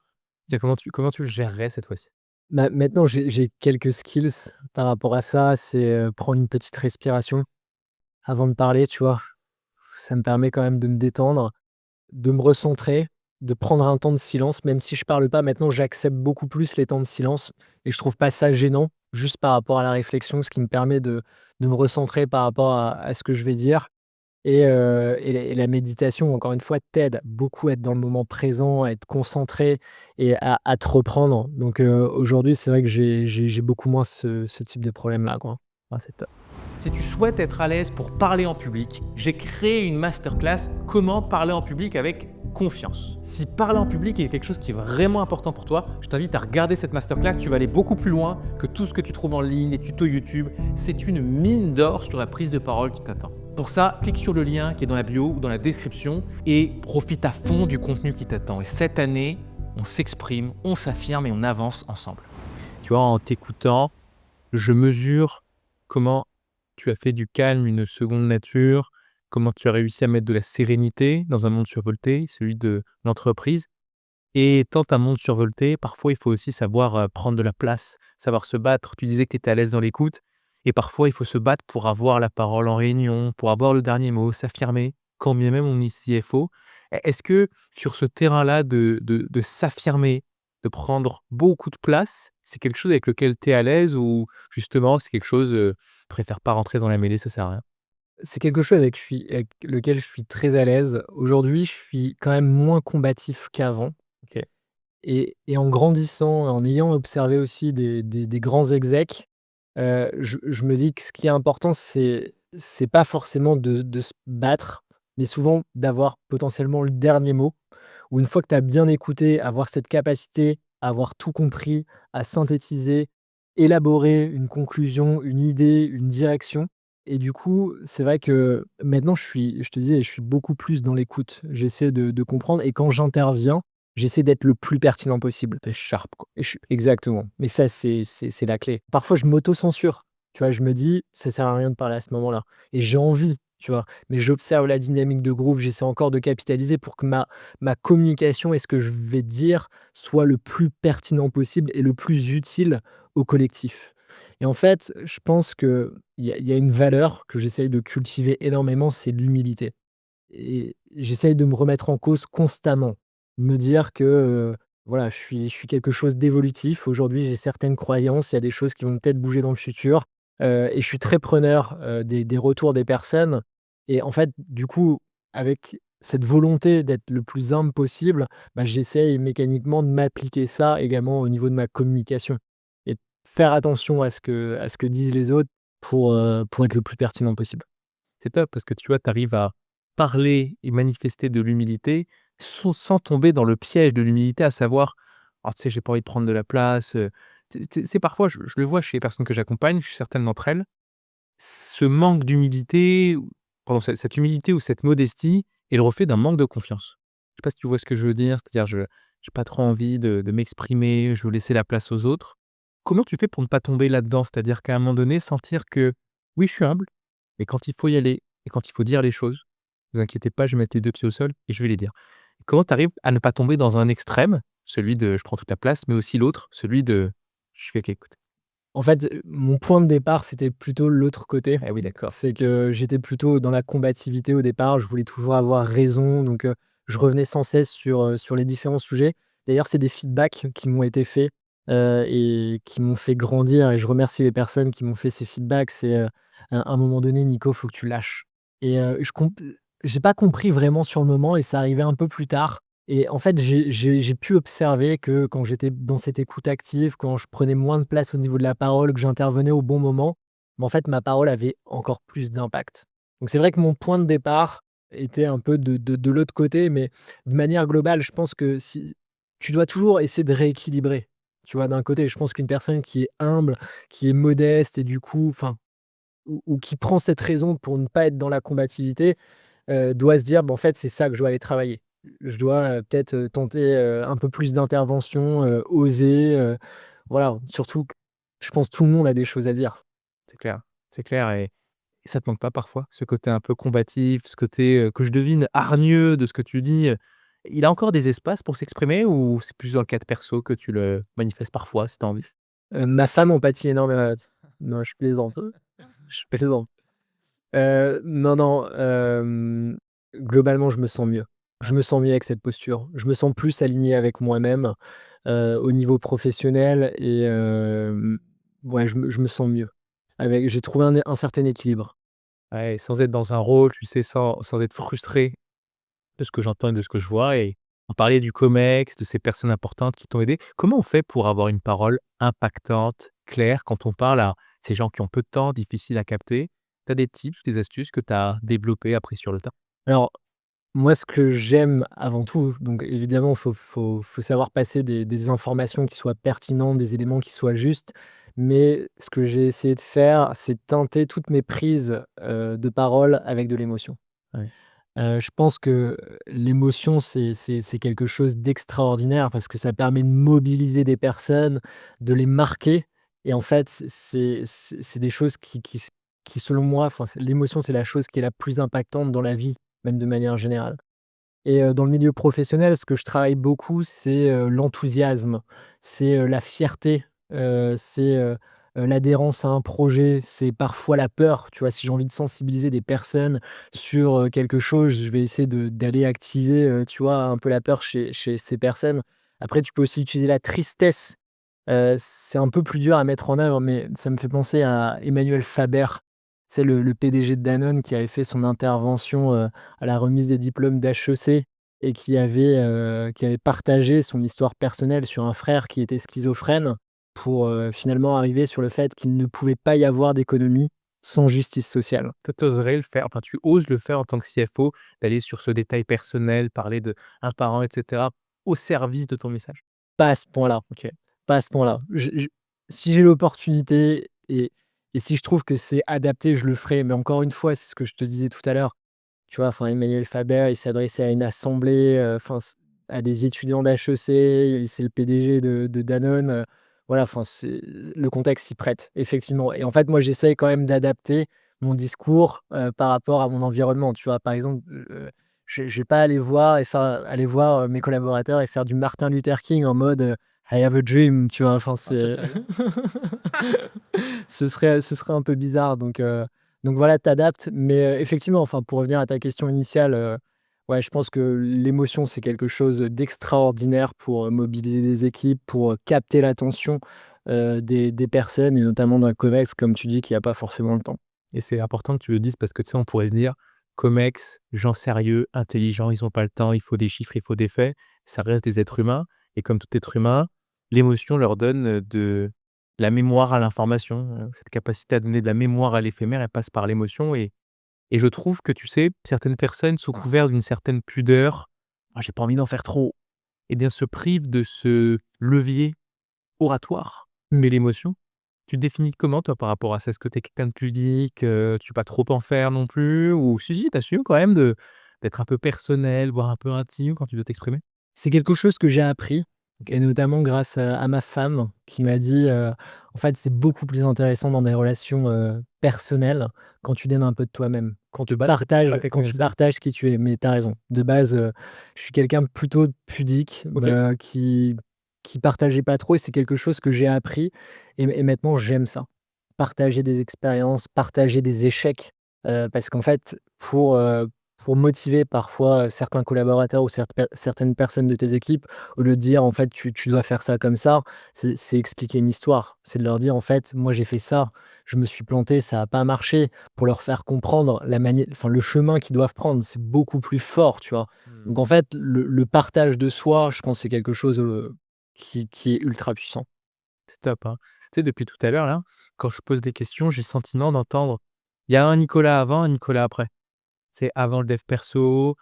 tiens, comment tu le gérerais cette fois-ci? Maintenant, j'ai quelques skills par rapport à ça. C'est, prendre une petite respiration avant de parler, tu vois? Ça me permet quand même de me détendre, de me recentrer, de prendre un temps de silence. Même si je parle pas, maintenant, j'accepte beaucoup plus les temps de silence et je trouve pas ça gênant. juste par rapport à la réflexion, ce qui me permet de me recentrer par rapport à ce que je vais dire. Et la méditation, encore une fois, t'aide beaucoup à être dans le moment présent, à être concentré et à te reprendre. Donc aujourd'hui, c'est vrai que j'ai beaucoup moins ce type de problème-là, quoi. Ah, c'est top. Si tu souhaites être à l'aise pour parler en public, j'ai créé une masterclass Comment parler en public avec confiance. Si parler en public est quelque chose qui est vraiment important pour toi, je t'invite à regarder cette masterclass. Tu vas aller beaucoup plus loin que tout ce que tu trouves en ligne, les tutos YouTube. C'est une mine d'or sur la prise de parole qui t'attend. Pour ça, clique sur le lien qui est dans la bio ou dans la description et profite à fond du contenu qui t'attend. Et cette année, on s'exprime, on s'affirme et on avance ensemble. Tu vois, en t'écoutant, je mesure comment tu as fait du calme une seconde nature, comment tu as réussi à mettre de la sérénité dans un monde survolté, celui de l'entreprise. Et étant un monde survolté, parfois il faut aussi savoir prendre de la place, savoir se battre. Tu disais que tu étais à l'aise dans l'écoute, et parfois il faut se battre pour avoir la parole en réunion, pour avoir le dernier mot, s'affirmer, quand bien même on est CFO. Est-ce que sur ce terrain-là de s'affirmer, de prendre beaucoup de place, c'est quelque chose avec lequel tu es à l'aise ou justement c'est quelque chose, préfère pas rentrer dans la mêlée, ça sert à rien? C'est quelque chose avec lequel je suis très à l'aise. Aujourd'hui, je suis quand même moins combatif qu'avant OK. et en grandissant, en ayant observé aussi des grands execs, je me dis que ce qui est important, c'est pas forcément de se battre, mais souvent d'avoir potentiellement le dernier mot. Ou une fois que tu as bien écouté, avoir cette capacité à avoir tout compris, à synthétiser, élaborer une conclusion, une idée, une direction. Et du coup, c'est vrai que maintenant je te disais, je suis beaucoup plus dans l'écoute. J'essaie de comprendre et quand j'interviens, j'essaie d'être le plus pertinent possible. Tu sharp, quoi. Et exactement, mais ça c'est la clé. Parfois je m'auto-censure, tu vois? Je me dis: «Ça sert à rien de parler à ce moment-là» et j'ai envie, tu vois? Mais j'observe la dynamique de groupe, j'essaie encore de capitaliser pour que ma communication et ce que je vais dire soit le plus pertinent possible et le plus utile au collectif. Et en fait, je pense qu'il y a une valeur que j'essaye de cultiver énormément, c'est l'humilité. Et j'essaye de me remettre en cause constamment. Me dire que, voilà, je suis quelque chose d'évolutif. Aujourd'hui, j'ai certaines croyances, il y a des choses qui vont peut-être bouger dans le futur, et je suis très preneur, des retours des personnes et en fait, du coup, avec cette volonté d'être le plus humble possible, bah, j'essaye mécaniquement de m'appliquer ça également au niveau de ma communication et faire attention à ce que disent les autres pour être le plus pertinent possible. C'est top parce que tu vois, tu arrives à parler et manifester de l'humilité sans tomber dans le piège de l'humilité, à savoir: «Ah, tu sais, j'ai pas envie de prendre de la place», c'est parfois, je le vois chez les personnes que j'accompagne, chez certaines d'entre elles, ce manque d'humilité ou pardon, cette humilité ou cette modestie est le reflet d'un manque de confiance. Je sais pas si tu vois ce que je veux dire? C'est-à-dire je j'ai pas trop envie de m'exprimer, je veux laisser la place aux autres. Comment tu fais pour ne pas tomber là-dedans? C'est-à-dire qu'à un moment donné, sentir que oui, je suis humble, mais quand il faut y aller et quand il faut dire les choses, vous inquiétez pas, je vais mettre les 2 pieds au sol et je vais les dire. Comment tu arrives à ne pas tomber dans un extrême, celui de: «Je prends toute la place», mais aussi l'autre, celui de: «Je fais qu'écouter». En fait, mon point de départ, c'était plutôt l'autre côté. Ah oui, d'accord. C'est que j'étais plutôt dans la combativité au départ, je voulais toujours avoir raison, donc je revenais sans cesse sur les différents sujets. D'ailleurs, c'est des feedbacks qui m'ont été faits, et qui m'ont fait grandir et je remercie les personnes qui m'ont fait ces feedbacks. C'est, à un moment donné: «Nico, faut que tu lâches» et j'ai pas compris vraiment sur le moment et ça arrivait un peu plus tard et en fait, j'ai pu observer que quand j'étais dans cette écoute active, quand je prenais moins de place au niveau de la parole, que j'intervenais au bon moment, mais en fait, ma parole avait encore plus d'impact. Donc c'est vrai que mon point de départ était un peu de l'autre côté, mais de manière globale, je pense que si tu dois toujours essayer de rééquilibrer. Tu vois? D'un côté, je pense qu'une personne qui est humble, qui est modeste et du coup, enfin, ou qui prend cette raison pour ne pas être dans la combativité, doit se dire: «Bah, en fait, c'est ça que je dois aller travailler». Je dois, peut-être, tenter, un peu plus d'intervention, oser, voilà. Surtout que je pense tout le monde a des choses à dire. C'est clair, c'est clair et ça te manque pas parfois, ce côté un peu combatif, ce côté, que je devine hargneux de ce que tu dis, il a encore des espaces pour s'exprimer ou c'est plus dans le cadre perso que tu le manifestes parfois si tu as envie? Ma femme en pâtit énormément. Non, je plaisante, je plaisante. Non, non, globalement, je me sens mieux. Je me sens mieux avec cette posture. Je me sens plus aligné avec moi-même, au niveau professionnel et ouais, je me sens mieux. J'ai trouvé un certain équilibre. Ouais, sans être dans un rôle, tu sais, sans être frustré de ce que j'entends et de ce que je vois et on parlait du COMEX, de ces personnes importantes qui t'ont aidé. Comment on fait pour avoir une parole impactante, claire, quand on parle à ces gens qui ont peu de temps, difficiles à capter? Tu as des tips, des astuces que tu as développées, appris sur le tas? Alors moi, ce que j'aime avant tout, donc évidemment, faut savoir passer des informations qui soient pertinentes, des éléments qui soient justes, mais ce que j'ai essayé de faire, c'est teinter toutes mes prises, de parole avec de l'émotion. Ouais. Je pense que, l'émotion, c'est quelque chose d'extraordinaire parce que ça permet de mobiliser des personnes, de les marquer et en fait, c'est des choses qui selon moi, enfin, l'émotion, c'est la chose qui est la plus impactante dans la vie, même de manière générale. Et dans le milieu professionnel, ce que je travaille beaucoup, c'est, l'enthousiasme, c'est, la fierté, c'est l'adhérence à un projet, c'est parfois la peur, tu vois? Si j'ai envie de sensibiliser des personnes sur, quelque chose, je vais essayer d'aller activer, tu vois, un peu la peur chez ces personnes. Après, tu peux aussi utiliser la tristesse, c'est un peu plus dur à mettre en œuvre, mais ça me fait penser à Emmanuel Faber. C'est le PDG de Danone qui avait fait son intervention, à la remise des diplômes d'HEC et qui avait partagé son histoire personnelle sur un frère qui était schizophrène pour, finalement arriver sur le fait qu'il ne pouvait pas y avoir d'économie sans justice sociale. Toi, tu oserais le faire, enfin, tu oses le faire en tant que CFO, d'aller sur ce détail personnel, parler d'un parent et cetera, au service de ton message? Pas à ce point-là, OK. pas à ce point-là. Je Si j'ai l'opportunité et si je trouve que c'est adapté, je le ferai, mais encore une fois, c'est ce que je te disais tout à l'heure. Tu vois? Enfin, Emmanuel Faber, il s'adressait à une assemblée, enfin, à des étudiants d'HEC, c'est le PDG de Danone, voilà, enfin, le contexte s'y prête, effectivement et en fait, moi, j'essaye quand même d'adapter mon discours, par rapport à mon environnement, tu vois? Par exemple, je vais pas aller voir, mes collaborateurs et faire du Martin Luther King en mode, «I have a dream», tu vois? Enfin, Ah, ça c'est tire bien. ce serait un peu bizarre donc voilà, tu adaptes mais effectivement, enfin, pour revenir à ta question initiale, ouais, je pense que l'émotion, c'est quelque chose d'extraordinaire pour, mobiliser des équipes, pour, capter l'attention, des personnes et notamment d'un COMEX, comme tu dis, qui a pas forcément le temps. Et c'est important que tu le dises parce que, tu sais, on pourrait se dire: «Comex, gens sérieux, intelligents, ils ont pas le temps, il faut des chiffres, il faut des faits». Ça reste des êtres humains et comme tout être humain, l'émotion leur donne, de la mémoire à l'information, cette capacité à donner de la mémoire à l'éphémère, elle passe par l'émotion et je trouve que, tu sais, certaines personnes, sous couvert d'une certaine pudeur: «Ah, j'ai pas envie d'en faire trop» et bien, se privent de ce levier oratoire Mmh. qu'est l'émotion. Tu te définis comment toi par rapport à ça? Est-ce que tu es quelqu'un de pudique, tu veux pas trop en faire non plus? Ou si, tu assumes quand même d'être un peu personnel, voire un peu intime quand tu dois t'exprimer? C'est quelque chose que j'ai appris et notamment grâce à ma femme qui m'a dit, en fait: «C'est beaucoup plus intéressant dans des relations, personnelles quand tu donnes un peu de toi-même, De base, tu pas quelqu'un quand comme tu ça? partages qui tu es». Mais tu as raison. De base, je suis quelqu'un de plutôt pudique, OK. qui partageait pas trop et c'est quelque chose que j'ai appris et maintenant j'aime ça. Partager des expériences, partager des échecs, parce qu'en fait pour motiver parfois, certains collaborateurs ou certaines personnes de tes équipes, au lieu de dire: «En fait, tu dois faire ça comme ça», c'est expliquer une histoire. C'est de leur dire: «En fait, moi, j'ai fait ça, je me suis planté, ça a pas marché», pour leur faire comprendre le chemin qu'ils doivent prendre. C'est beaucoup plus fort, tu vois? Mmh. Donc en fait, le partage de soi, je pense, c'est quelque chose, qui est ultra puissant. C'est top, hein. Tu sais, depuis tout à l'heure là, quand je pose des questions, j'ai le sentiment d'entendre, il y a un Nicolas avant, un Nicolas après. C'est avant le dev perso,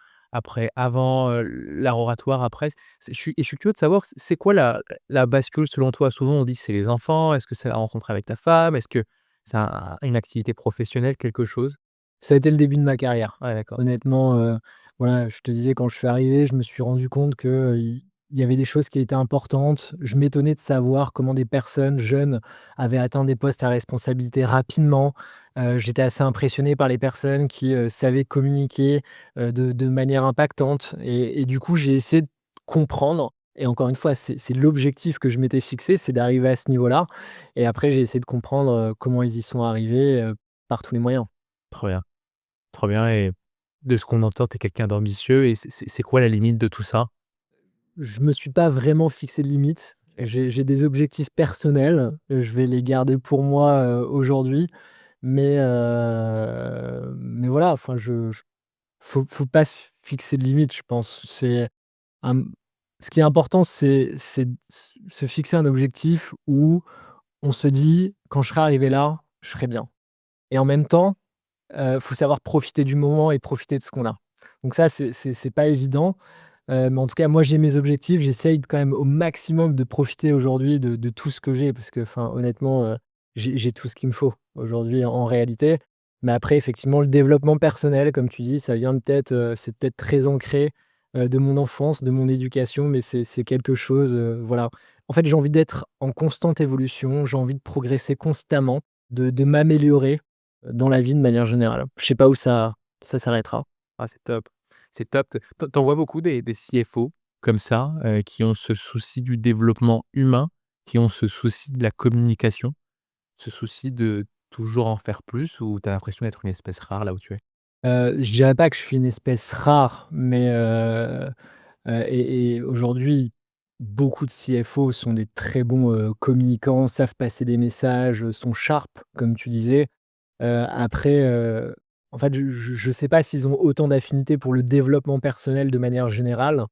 avant, l'art oratoire, après. Je suis curieux de savoir, c'est quoi la bascule selon toi? Souvent on dit: «C'est les enfants». Est-ce que c'est la rencontre avec ta femme? Est-ce que c'est une activité professionnelle, quelque chose? Ça a été le début de ma carrière. Ouais, d'accord. Honnêtement, voilà, je te disais quand je suis arrivé, je me suis rendu compte que, il y avait des choses qui étaient importantes. Je m'étonnais de savoir comment des personnes jeunes avaient atteint des postes à responsabilité rapidement. J'étais assez impressionné par les personnes qui, savaient communiquer, de manière impactante et du coup, j'ai essayé de comprendre et encore une fois, c'est l'objectif que je m'étais fixé, c'est d'arriver à ce niveau-là et après j'ai essayé de comprendre, comment ils y sont arrivés, par tous les moyens. Trop bien, trop bien et de ce qu'on entend, tu es quelqu'un d'ambitieux et c'est quoi la limite de tout ça? Je me suis pas vraiment fixé de limite. OK. J'ai des objectifs personnels, je vais les garder pour moi, aujourd'hui, mais voilà, enfin je faut pas se fixer de limites, je pense. Hem, Ce qui est important, c'est de se fixer un objectif où on se dit: «Quand je serai arrivé là, je serai bien» et en même temps, faut savoir profiter du moment et profiter de ce qu'on a. Donc ça, c'est pas évident, mais en tout cas, moi, j'ai mes objectifs. J'essaye quand même au maximum de profiter aujourd'hui de tout ce que j'ai parce que, enfin, honnêtement, j'ai tout ce qu'il me faut aujourd'hui en réalité. Mais après, effectivement, le développement personnel, comme tu dis, ça vient peut-être, c'est peut-être très ancré, de mon enfance, de mon éducation, mais c'est quelque chose, voilà. En fait, j'ai envie d'être en constante évolution, j'ai envie de progresser constamment, de m'améliorer, dans la vie de manière générale. Je sais pas où ça s'arrêtera. Ah, c'est top. C'est top. Tu en vois beaucoup des CFO comme ça, qui ont ce souci du développement humain, qui ont ce souci de la communication, ce souci de toujours en faire plus ou tu as l'impression d'être une espèce rare là où tu es? Je dirais pas que je suis une espèce rare, mais et aujourd'hui, beaucoup de CFO sont des très bons, communicants, savent passer des messages, sont sharp, comme tu disais. Après, en fait, je sais pas s'ils ont autant d'affinité pour le développement personnel de manière générale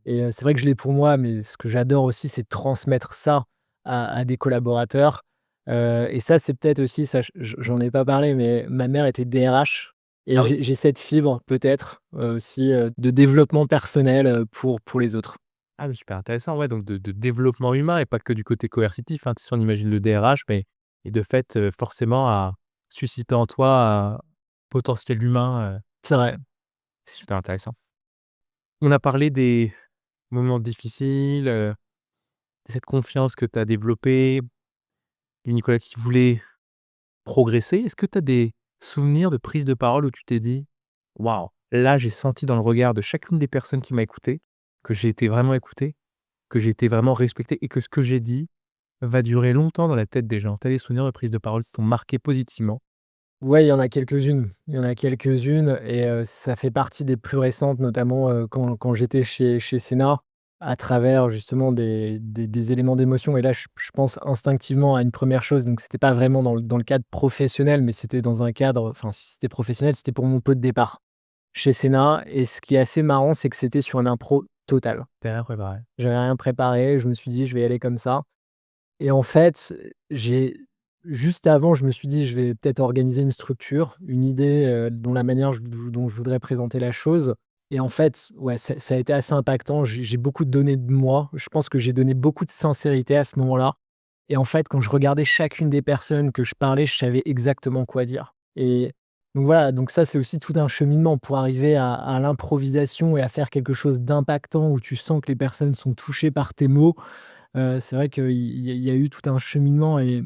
et c'est vrai que je l'ai pour moi, mais ce que j'adore aussi, c'est transmettre ça à des collaborateurs, et ça, c'est peut-être aussi ça, j'en ai pas parlé, mais ma mère était DRH et Ah oui? j'ai cette fibre peut-être, aussi, de développement personnel, pour les autres. Ah mais super intéressant, ouais, donc de développement humain et pas que du côté coercitif, hein. Tu sais, on imagine le DRH, mais et de fait, forcément à susciter en toi un potentiel humain, C'est vrai. c'est super intéressant. On a parlé des moments difficiles, de cette confiance que tu as développée, du Nicolas qui voulait progresser. Est-ce que tu as des souvenirs de prise de parole où tu t'es dit: «Waouh, là, j'ai senti dans le regard de chacune des personnes qui m'a écouté, que j'ai été vraiment écouté, que j'ai été vraiment respecté et que ce que j'ai dit va durer longtemps dans la tête des gens». Tu as des souvenirs de prise de parole qui t'ont marqué positivement? Ouais, il y en a quelques-unes. Il y en a quelques-unes et ça fait partie des plus récentes, notamment, quand j'étais chez Sénat, à travers justement des éléments d'émotion et là, je pense instinctivement à une première chose, donc c'était pas vraiment dans le cadre professionnel, mais c'était dans un cadre enfin, si c'était professionnel, c'était pour mon pot de départ, chez Sénat et ce qui est assez marrant, c'est que c'était sur une impro totale. Tu rien préparé? J'avais rien préparé, je me suis dit: «Je vais y aller comme ça». Et en fait, j'ai juste avant, je me suis dit: «Je vais peut-être organiser une structure, une idée, dont la manière dont je voudrais présenter la chose» et en fait, ouais, ça a été assez impactant. J'ai beaucoup donné de moi. Je pense que j'ai donné beaucoup de sincérité à ce moment-là et en fait, quand je regardais chacune des personnes que je parlais, je savais exactement quoi dire et donc voilà, donc ça, c'est aussi tout un cheminement pour arriver à l'improvisation et à faire quelque chose d'impactant où tu sens que les personnes sont touchées par tes mots. C'est vrai qu'il y a eu tout un cheminement et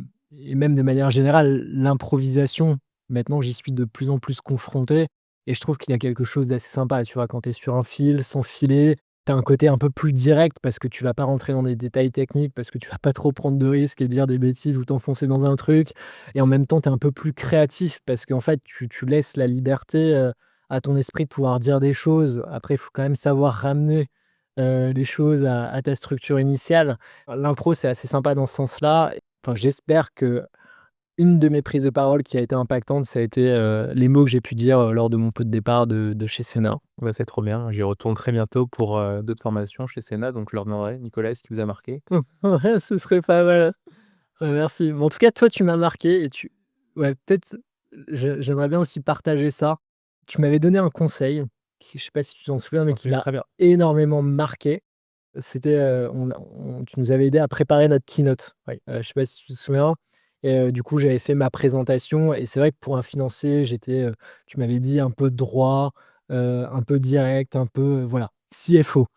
même de manière générale, l'improvisation, maintenant j'y suis de plus en plus confronté et je trouve qu'il y a quelque chose d'assez sympa, tu vois? Quand tu es sur un fil, sans filet, tu as un côté un peu plus direct parce que tu vas pas rentrer dans des détails techniques, parce que tu vas pas trop prendre de risques et dire des bêtises ou t'enfoncer dans un truc et en même temps, tu es un peu plus créatif parce qu'en fait, tu laisses la liberté, à ton esprit de pouvoir dire des choses. Après, il faut quand même savoir ramener, les choses à ta structure initiale. L'impro, c'est assez sympa dans ce sens-là. Enfin, j'espère que une de mes prises de parole qui a été impactante, ça a été, les mots que j'ai pu dire, lors de mon pot de départ de chez Sénat. Bah, c'est trop bien. J'y retourne très bientôt pour, d'autres formations chez Sénat, donc je leur demanderai: «Nicolas, ce qui vous a marqué?» Ouais, ce serait pas mal. Ouais, merci. Mais en tout cas, toi, tu m'as marqué et tu ouais, peut-être, j'aimerais bien aussi partager ça. Tu m'avais donné un conseil qui je sais pas si tu t'en souviens, mais Je m'en qui souviens m'a très bien. énormément marqué. C'était, tu nous avais aidé à préparer notre keynote. Oui. Je sais pas si tu te souviens et du coup, j'avais fait ma présentation et c'est vrai que pour un financier, j'étais, tu m'avais dit un peu droit, un peu direct, un peu, voilà, CFO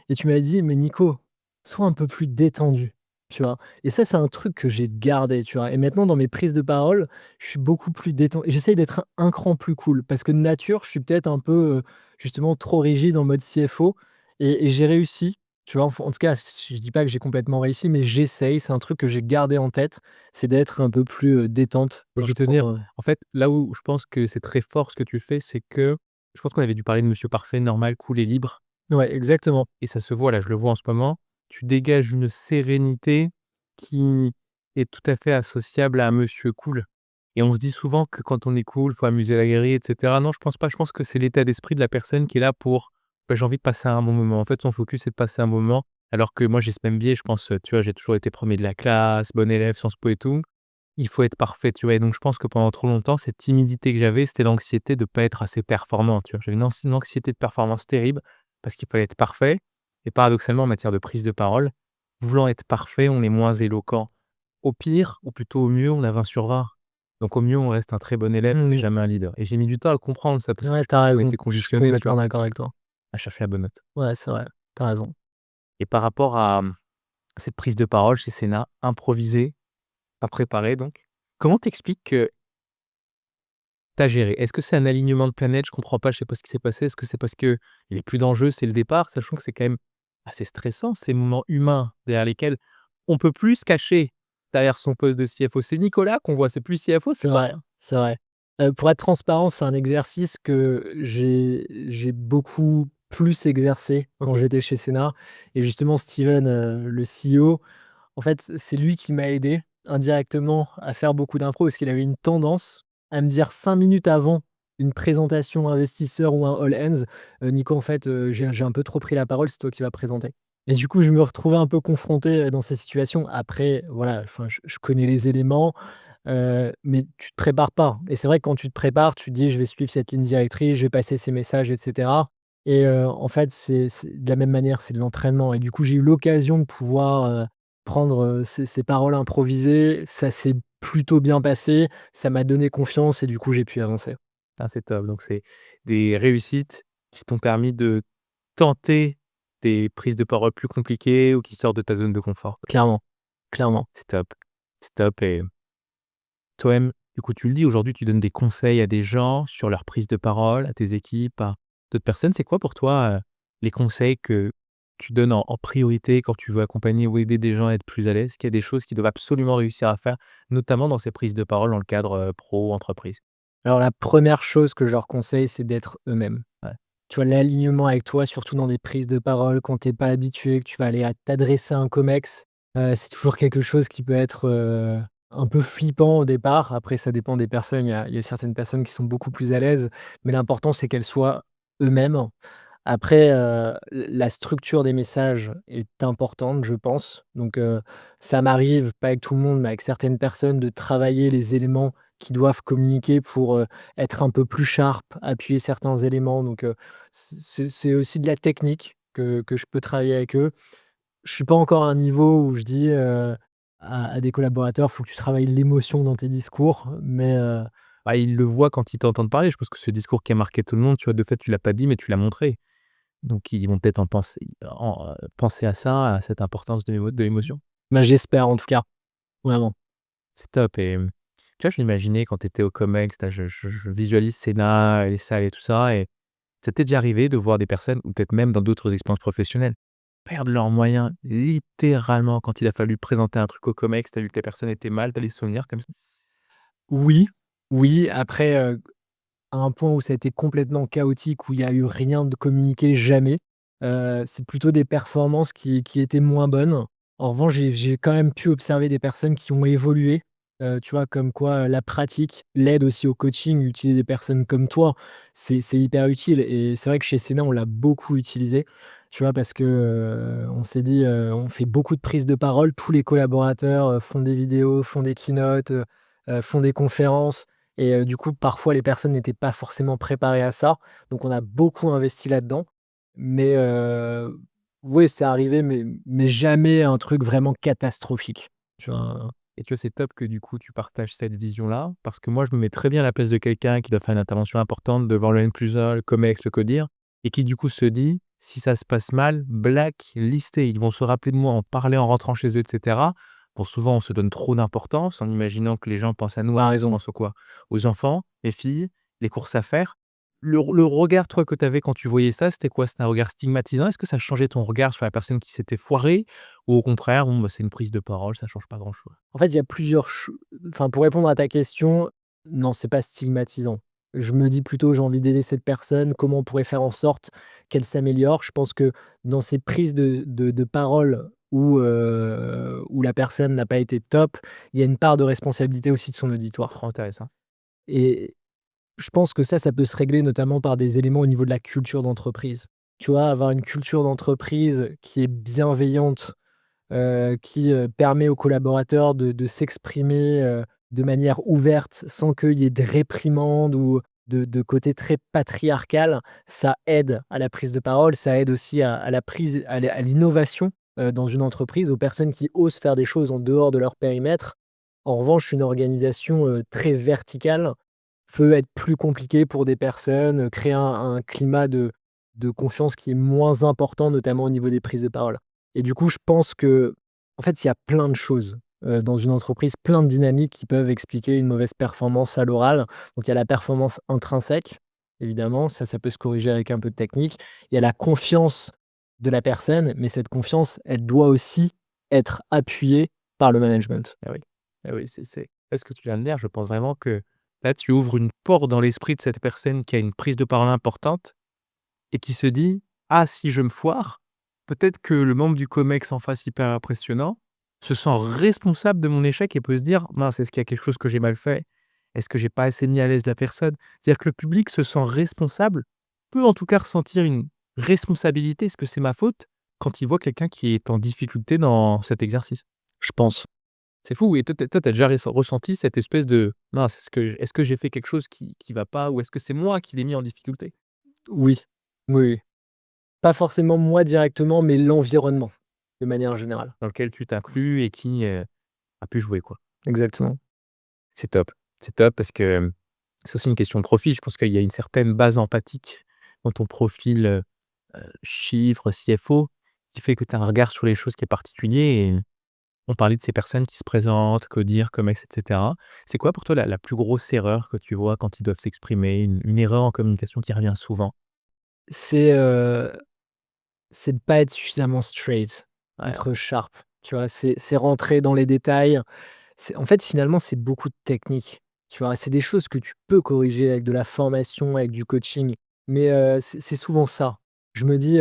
et tu m'avais dit: «Mais Nico, sois un peu plus détendu», tu vois? Et ça, c'est un truc que j'ai gardé, tu vois? Et maintenant dans mes prises de parole, je suis beaucoup plus détendu. J'essaye d'être un cran plus cool parce que de nature, je suis peut-être un peu, justement trop rigide en mode CFO et j'ai réussi tu vois? En tout cas, je dis pas que j'ai complètement réussi, mais j'essaye. C'est un truc que j'ai gardé en tête, c'est d'être un peu plus, détente Bah, quand je je vais te dire, prends, en fait, là où je pense que c'est très fort ce que tu fais, c'est que je pense qu'on avait dû parler de Monsieur Parfait, normal, cool et libre ouais, exactement. et ça se voit là, je le vois en ce moment. tu dégages une sérénité qui est tout à fait associable à un monsieur cool et on se dit souvent que quand on est cool, faut amuser la galerie et cetera. Non, je pense pas, je pense que c'est l'état d'esprit de la personne qui est là pour, bah, j'ai envie de passer un bon moment. En fait, son focus, c'est de passer un moment alors que moi, j'ai ce même biais, je pense, tu vois, j'ai toujours été premier de la classe, bon élève, Sciences Po et tout. Il faut être parfait, tu vois? Et donc je pense que pendant trop longtemps, cette timidité que j'avais, c'était l'anxiété de pas être assez performant, tu vois? J'avais une anxiété de performance terrible parce qu'il fallait être parfait et paradoxalement, en matière de prise de parole, voulant être parfait, on est moins éloquent. Au pire, ou plutôt au mieux, on a 20/20. Donc au mieux, on reste un très bon élève, mais Mmh. jamais un leader et j'ai mis du temps à le comprendre ça parce que Ouais, je tu as pense qu'on a raison. été Je suis conditionnés, tu complètement vois? d'accord avec toi. À chercher la bonne note Ouais, c'est vrai, tu as raison. et par rapport à, cette prise de parole chez Sénat, improvisée, pas préparée donc, comment t'expliques que tu géré? Est-ce que c'est un alignement de planète? Je comprends pas, je sais pas ce qui s'est passé. Est-ce que c'est parce qu'il y a plus d'enjeux, c'est le départ? Sachant que c'est quand même assez stressant, ces moments humains derrière lesquels on peut plus se cacher derrière son poste de CFO. C'est Nicolas qu'on voit, c'est plus CFO, C'est c'est toi. vrai, c'est vrai. Pour être transparent, c'est un exercice que j'ai beaucoup plus exercé quand OK. j'étais chez Sénat et justement Steven, le CEO, en fait, c'est lui qui m'a aidé indirectement à faire beaucoup d'impro parce qu'il avait une tendance à me dire 5 minutes avant une présentation investisseur ou un all hands: «Nico, en fait, j'ai un peu trop pris la parole, c'est toi qui vas présenter». Et du coup, je me retrouvais un peu confronté, dans ces situations. Après, voilà, enfin, je connais les éléments, mais tu te prépares pas et c'est vrai que quand tu te prépares, tu te dis: «Je vais suivre cette ligne directrice, je vais passer ces messages et cetera» et en fait, c'est de la même manière, c'est de l'entraînement et du coup, j'ai eu l'occasion de pouvoir, prendre, ces paroles improvisées. Ça s'est plutôt bien passé, ça m'a donné confiance et du coup, j'ai pu avancer. Ah, c'est top. Donc c'est des réussites qui t'ont permis de tenter des prises de parole plus compliquées ou qui sortent de ta zone de confort. Clairement, clairement. C'est top. C'est top et toi-même, du coup, tu le dis, aujourd'hui, tu donnes des conseils à des gens sur leur prise de parole, à tes équipes, à d'autres personnes. C'est quoi pour toi, les conseils que tu donnes en priorité quand tu veux accompagner ou aider des gens à être plus à l'aise? Est-ce qu'il y a des choses qu'ils doivent absolument réussir à faire, notamment dans ces prises de parole dans le cadre, pro, entreprise? Alors la première chose que je leur conseille, c'est d'être eux-mêmes. Ouais. Tu vois, l'alignement avec toi, surtout dans des prises de parole, quand tu es pas habitué, que tu vas aller à t'adresser à un comex, c'est toujours quelque chose qui peut être, un peu flippant au départ. Après, ça dépend des personnes. Il y a certaines personnes qui sont beaucoup plus à l'aise, mais l'important, c'est qu'elles soient eux-mêmes. Après, la structure des messages est importante, je pense. Donc, ça m'arrive, pas avec tout le monde, mais avec certaines personnes, de travailler les éléments qui doivent communiquer pour, être un peu plus sharp, appuyer certains éléments. Donc, c'est aussi de la technique que je peux travailler avec eux. Je suis pas encore à un niveau où je dis, à des collaborateurs: «Faut que tu travailles l'émotion dans tes discours», mais, Bah, ils le voient quand ils t'entendent parler. Je pense que ce discours qui a marqué tout le monde, tu vois, de fait, tu l'as pas dit, mais tu l'as montré. Donc ils vont peut-être penser à ça, à cette importance de l'émotion. bah, j'espère en tout cas, vraiment. C'est top et tu vois, je m'imaginais quand tu étais au COMEX, là, je visualise Sénat, les salles et tout ça et ça t'est déjà arrivé de voir des personnes ou peut-être même dans d'autres expériences professionnelles, perdre leurs moyens littéralement quand il a fallu présenter un truc au COMEX, tu as vu que la personne était mal, tu as des souvenirs comme ça? Oui, oui, après, à un point où ça a été complètement chaotique, où il y a eu rien de communiqué, jamais. C'est plutôt des performances qui étaient moins bonnes. En revanche, j'ai quand même pu observer des personnes qui ont évolué, tu vois? Comme quoi, la pratique, l'aide aussi au coaching, utiliser des personnes comme toi, c'est hyper utile et c'est vrai que chez Sénat, on l'a beaucoup utilisé, tu vois? Parce que, on s'est dit, on fait beaucoup de prises de parole, tous les collaborateurs, font des vidéos, font des keynotes, font des conférences et du coup, parfois, les personnes n'étaient pas forcément préparées à ça. Donc on a beaucoup investi là-dedans. Mais oui, c'est arrivé, mais jamais un truc vraiment catastrophique, tu vois? Et tu vois, c'est top que du coup tu partages cette vision-là, parce que moi je me mets très bien à la place de quelqu'un qui doit faire une intervention importante devant le N+1, le COMEX, le CODIR et qui du coup se dit: «Si ça se passe mal, blacklisté». Ils vont se rappeler de moi, en parler en rentrant chez eux et cetera. Bon, souvent on se donne trop d'importance en imaginant que les gens pensent à nous, Tu raison. pensent aux quoi? Aux enfants, les filles, les courses à faire. Le regard toi que tu avais quand tu voyais ça, c'était quoi? C'était un regard stigmatisant? Est-ce que ça changeait ton regard sur la personne qui s'était foirée? Ou au contraire, bon, bah, c'est une prise de parole, ça change pas grand-chose? En fait, il y a plusieurs enfin, pour répondre à ta question, non, c'est pas stigmatisant. Je me dis plutôt: «J'ai envie d'aider cette personne, comment on pourrait faire en sorte qu'elle s'améliore?» Je pense que dans ces prises de parole où la personne n'a pas été top, il y a une part de responsabilité aussi de son auditoire. Trop intéressant. Et je pense que ça peut se régler notamment par des éléments au niveau de la culture d'entreprise. Tu vois, avoir une culture d'entreprise qui est bienveillante, qui, permet aux collaborateurs de s'exprimer, de manière ouverte sans qu'il y ait de réprimandes ou de côté très patriarcal, ça aide à la prise de parole, ça aide aussi à la prise à l'innovation, dans une entreprise, aux personnes qui osent faire des choses en dehors de leur périmètre. En revanche, une organisation, très verticale peut être plus compliqué pour des personnes, créer un climat de confiance qui est moins important, notamment au niveau des prises de parole. Et du coup, je pense que en fait, il y a plein de choses, dans une entreprise, plein de dynamiques qui peuvent expliquer une mauvaise performance à l'oral. Donc il y a la performance intrinsèque, évidemment, ça peut se corriger avec un peu de technique. Il y a la confiance de la personne, mais cette confiance, elle doit aussi être appuyée par le management. Ah oui. Ah oui, c'est ce que tu viens de dire, je pense vraiment que là, tu ouvres une porte dans l'esprit de cette personne qui a une prise de parole importante et qui se dit: «Ah, si je me foire, peut-être que le membre du comex en face hyper impressionnant se sent responsable de mon échec et peut se dire: "Mince, est-ce qu'il y a quelque chose que j'ai mal fait? Est-ce que j'ai pas assez mis à l'aise la personne?"» C'est-à-dire que le public se sent responsable, peut en tout cas ressentir une responsabilité. «Est-ce que c'est ma faute?» quand il voit quelqu'un qui est en difficulté dans cet exercice. Je pense. C'est fou et toi, tu as déjà ressenti cette espèce de: «Mince, est-ce que j'ai fait quelque chose qui va pas? Ou est-ce que c'est moi qui l'ai mis en difficulté?» Oui. Oui, oui. Pas forcément moi directement, mais l'environnement, de manière générale. Dans lequel tu t'inclus et qui, a pu jouer, quoi. Exactement. C'est top. C'est top parce que, c'est aussi une question de profil. Je pense qu'il y a une certaine base empathique dans ton profil, chiffres, CFO, qui fait que tu as un regard sur les choses qui est particulier et on parlait de ces personnes qui se présentent, codir, comex et cetera. C'est quoi pour toi la plus grosse erreur que tu vois quand ils doivent s'exprimer? Une erreur en communication qui revient souvent? C'est, c'est de pas être suffisamment straight, Ouais. être sharp, tu vois? C'est rentrer dans les détails. C'est en fait, finalement, c'est beaucoup de technique, tu vois? C'est des choses que tu peux corriger avec de la formation, avec du coaching, mais c'est souvent ça. Je me dis,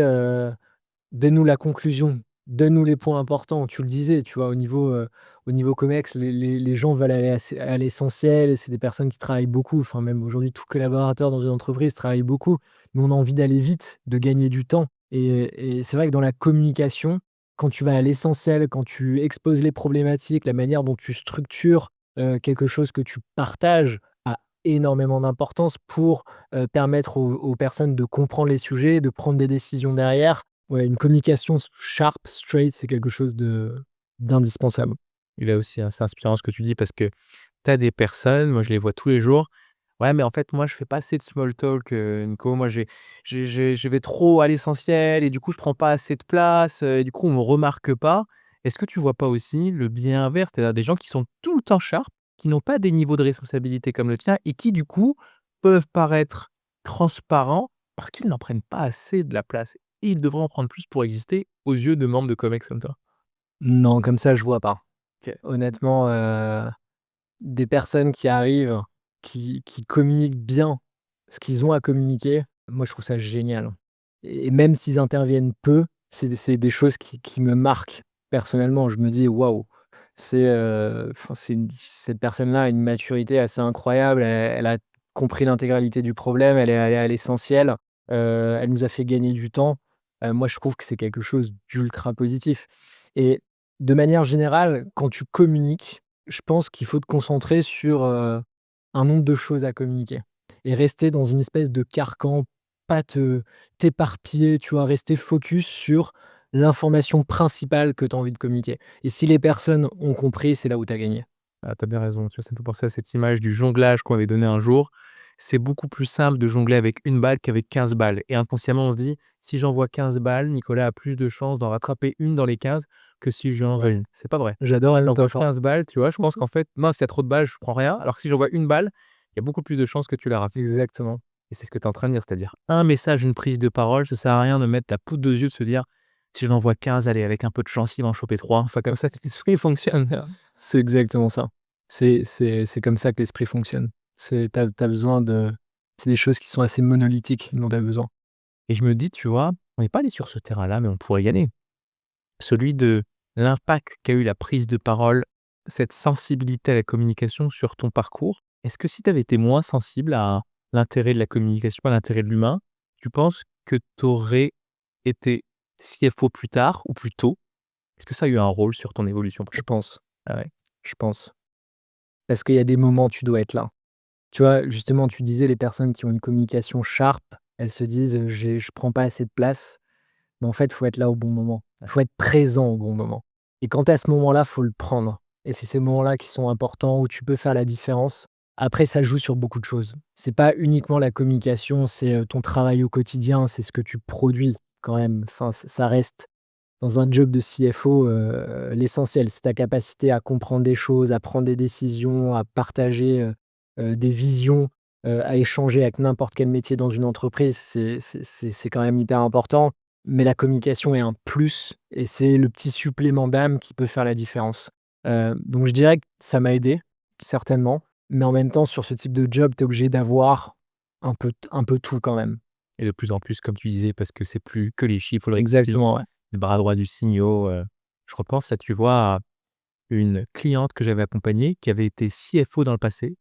donne-nous la conclusion, donne-nous les points importants. Tu le disais, tu vois, au niveau COMEX, les gens veulent aller à l'essentiel et c'est des personnes qui travaillent beaucoup. Enfin, même aujourd'hui, tout collaborateur dans une entreprise travaille beaucoup, mais on a envie d'aller vite, de gagner du temps et c'est vrai que dans la communication, quand tu vas à l'essentiel, quand tu exposes les problématiques, la manière dont tu structures, quelque chose que tu partages a énormément d'importance pour, permettre aux personnes de comprendre les sujets, de prendre des décisions derrière. Ouais, une communication sharp, straight, c'est quelque chose d'indispensable. Il a aussi, hein, c'est inspirant ce que tu dis parce que tu as des personnes, moi je les vois tous les jours: «Ouais, mais en fait, moi je fais pas assez de small talk, Nico. Moi je vais trop à l'essentiel et du coup je prends pas assez de place, et du coup on me remarque pas». Est-ce que tu vois pas aussi le biais inverse? C'est-à-dire des gens qui sont tout le temps sharp, qui n'ont pas des niveaux de responsabilité comme le tien et qui du coup peuvent paraître transparents parce qu'ils n'en prennent pas assez de la place et ils devraient en prendre plus pour exister aux yeux de membres de Comex comme toi? Non, comme ça, je vois pas. OK. Honnêtement, des personnes qui arrivent, qui communiquent bien ce qu'ils ont à communiquer, moi, je trouve ça génial et même s'ils interviennent peu, c'est des choses qui me marquent personnellement. Je me dis: «Waouh!» enfin, cette personne-là a une maturité assez incroyable. Elle a compris l'intégralité du problème, elle est allée à l'essentiel, elle nous a fait gagner du temps. Moi, je trouve que c'est quelque chose d'ultra positif et de manière générale, quand tu communiques, je pense qu'il faut te concentrer sur, un nombre de choses à communiquer et rester dans une espèce de carcan, pas t'éparpiller, tu vois? Rester focus sur l'information principale que tu as envie de communiquer et si les personnes ont compris, c'est là où tu as gagné. Ah, tu bien raison, tu vois? Ça me fait penser à cette image du jonglage qu'on m'avait donné un jour. C'est beaucoup plus simple de jongler avec une balle qu'avec 15 balles et inconsciemment, on se dit: «Si j'envoie 15 balles, Nicolas a plus de chances d'en rattraper une dans les 15 que si je lui envoie Ouais, une». C'est pas vrai. j'adore la J'envoie métaphore. 15 balles, tu vois? Je pense qu'en fait, mince, il y a trop de balles, je prends rien, alors que si j'envoie une balle, il y a beaucoup plus de chances que tu la rattrapes Exactement. et c'est ce que tu es en train de dire, c'est-à-dire un message, une prise de parole, ça sert à rien de mettre la poudre aux yeux, de se dire: «Si j'en envoie 15, allez, avec un peu de chance, il va en choper 3». Enfin, comme ça que l'esprit fonctionne. C'est exactement ça. C'est comme ça que l'esprit fonctionne. Tu as besoin de c'est des choses qui sont assez monolithiques dont tu as besoin. Et je me dis, tu vois, on n'est pas allé sur ce terrain-là, mais on pourrait y aller. Celui de l'impact qu'a eu la prise de parole, cette sensibilité à la communication sur ton parcours. Est-ce que si tu avais été moins sensible à l'intérêt de la communication, à l'intérêt de l'humain, tu penses que tu aurais été CFO plus tard ou plus tôt? Est-ce que ça a eu un rôle sur ton évolution Je pro? pense, Ah ouais. je pense. Parce qu'il y a des moments où tu dois être là. Tu vois, justement, tu disais les personnes qui ont une communication sharp, elles se disent: Je prends pas assez de place». Mais en fait, il faut être là au bon moment. Il faut être présent au bon moment et quand tu es à ce moment-là, faut le prendre et c'est ces moments-là qui sont importants où tu peux faire la différence. Après, ça joue sur beaucoup de choses. C'est pas uniquement la communication, c'est, ton travail au quotidien, c'est ce que tu produis quand même. Enfin, ça reste dans un job de CFO, l'essentiel. C'est ta capacité à comprendre des choses, à prendre des décisions, à partager, des visions, à échanger avec n'importe quel métier dans une entreprise. C'est quand même hyper important. Mais la communication est un plus et c'est le petit supplément d'âme qui peut faire la différence. Donc je dirais que ça m'a aidé, certainement. Mais en même temps, sur ce type de job, tu es obligé d'avoir un peu tout quand même. Et de plus en plus, comme tu disais, parce que c'est plus que les chiffres, le récit, Exactement, ouais. le bras droit du CEO, je repense à, tu vois, à une cliente que j'avais accompagnée qui avait été CFO dans le passé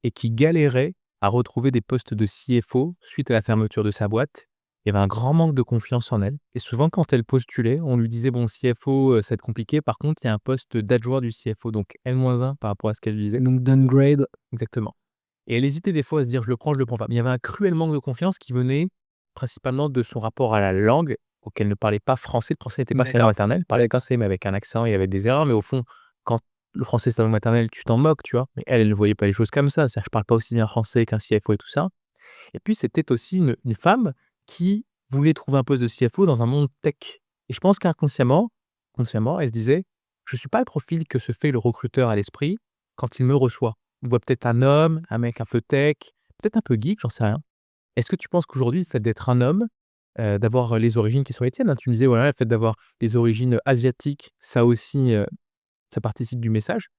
et qui galérait à retrouver des postes de CFO suite à la fermeture de sa boîte. Il y avait un grand manque de confiance en elle et souvent quand elle postulait, on lui disait: «Bon, CFO, ça va être compliqué. Par contre, il y a un poste d'adjoint du CFO», donc N-1 par rapport à ce qu'elle disait. Donc downgrade. Exactement. Et elle hésitait des fois à se dire: «Je le prends, je le prends pas». Mais il y avait un cruel manque de confiance qui venait principalement de son rapport à la langue, auquel elle ne parlait pas français. Le français n'était pas sa langue D'accord. maternelle. Elle parlait français, mais avec un accent, il y avait des erreurs. Mais au fond, quand le français, c'est ta langue maternelle, tu t'en moques, tu vois? Mais elle, elle ne voyait pas les choses comme ça. C'est-à-dire: «Je parle pas aussi bien français qu'un CFO» et tout ça. Et puis, c'était aussi une femme qui voulait trouver un poste de CFO dans un monde tech. Et je pense qu'inconsciemment, consciemment, elle se disait: «Je suis pas le profil que se fait le recruteur à l'esprit quand il me reçoit». Il voit peut-être un homme, un mec un peu tech, peut-être un peu geek, j'en sais rien. Est-ce que tu penses qu'aujourd'hui, le fait d'être un homme, d'avoir les origines qui sont les tiennes, hein, tu me disais, voilà, le fait d'avoir des origines asiatiques, ça aussi, ça participe du message,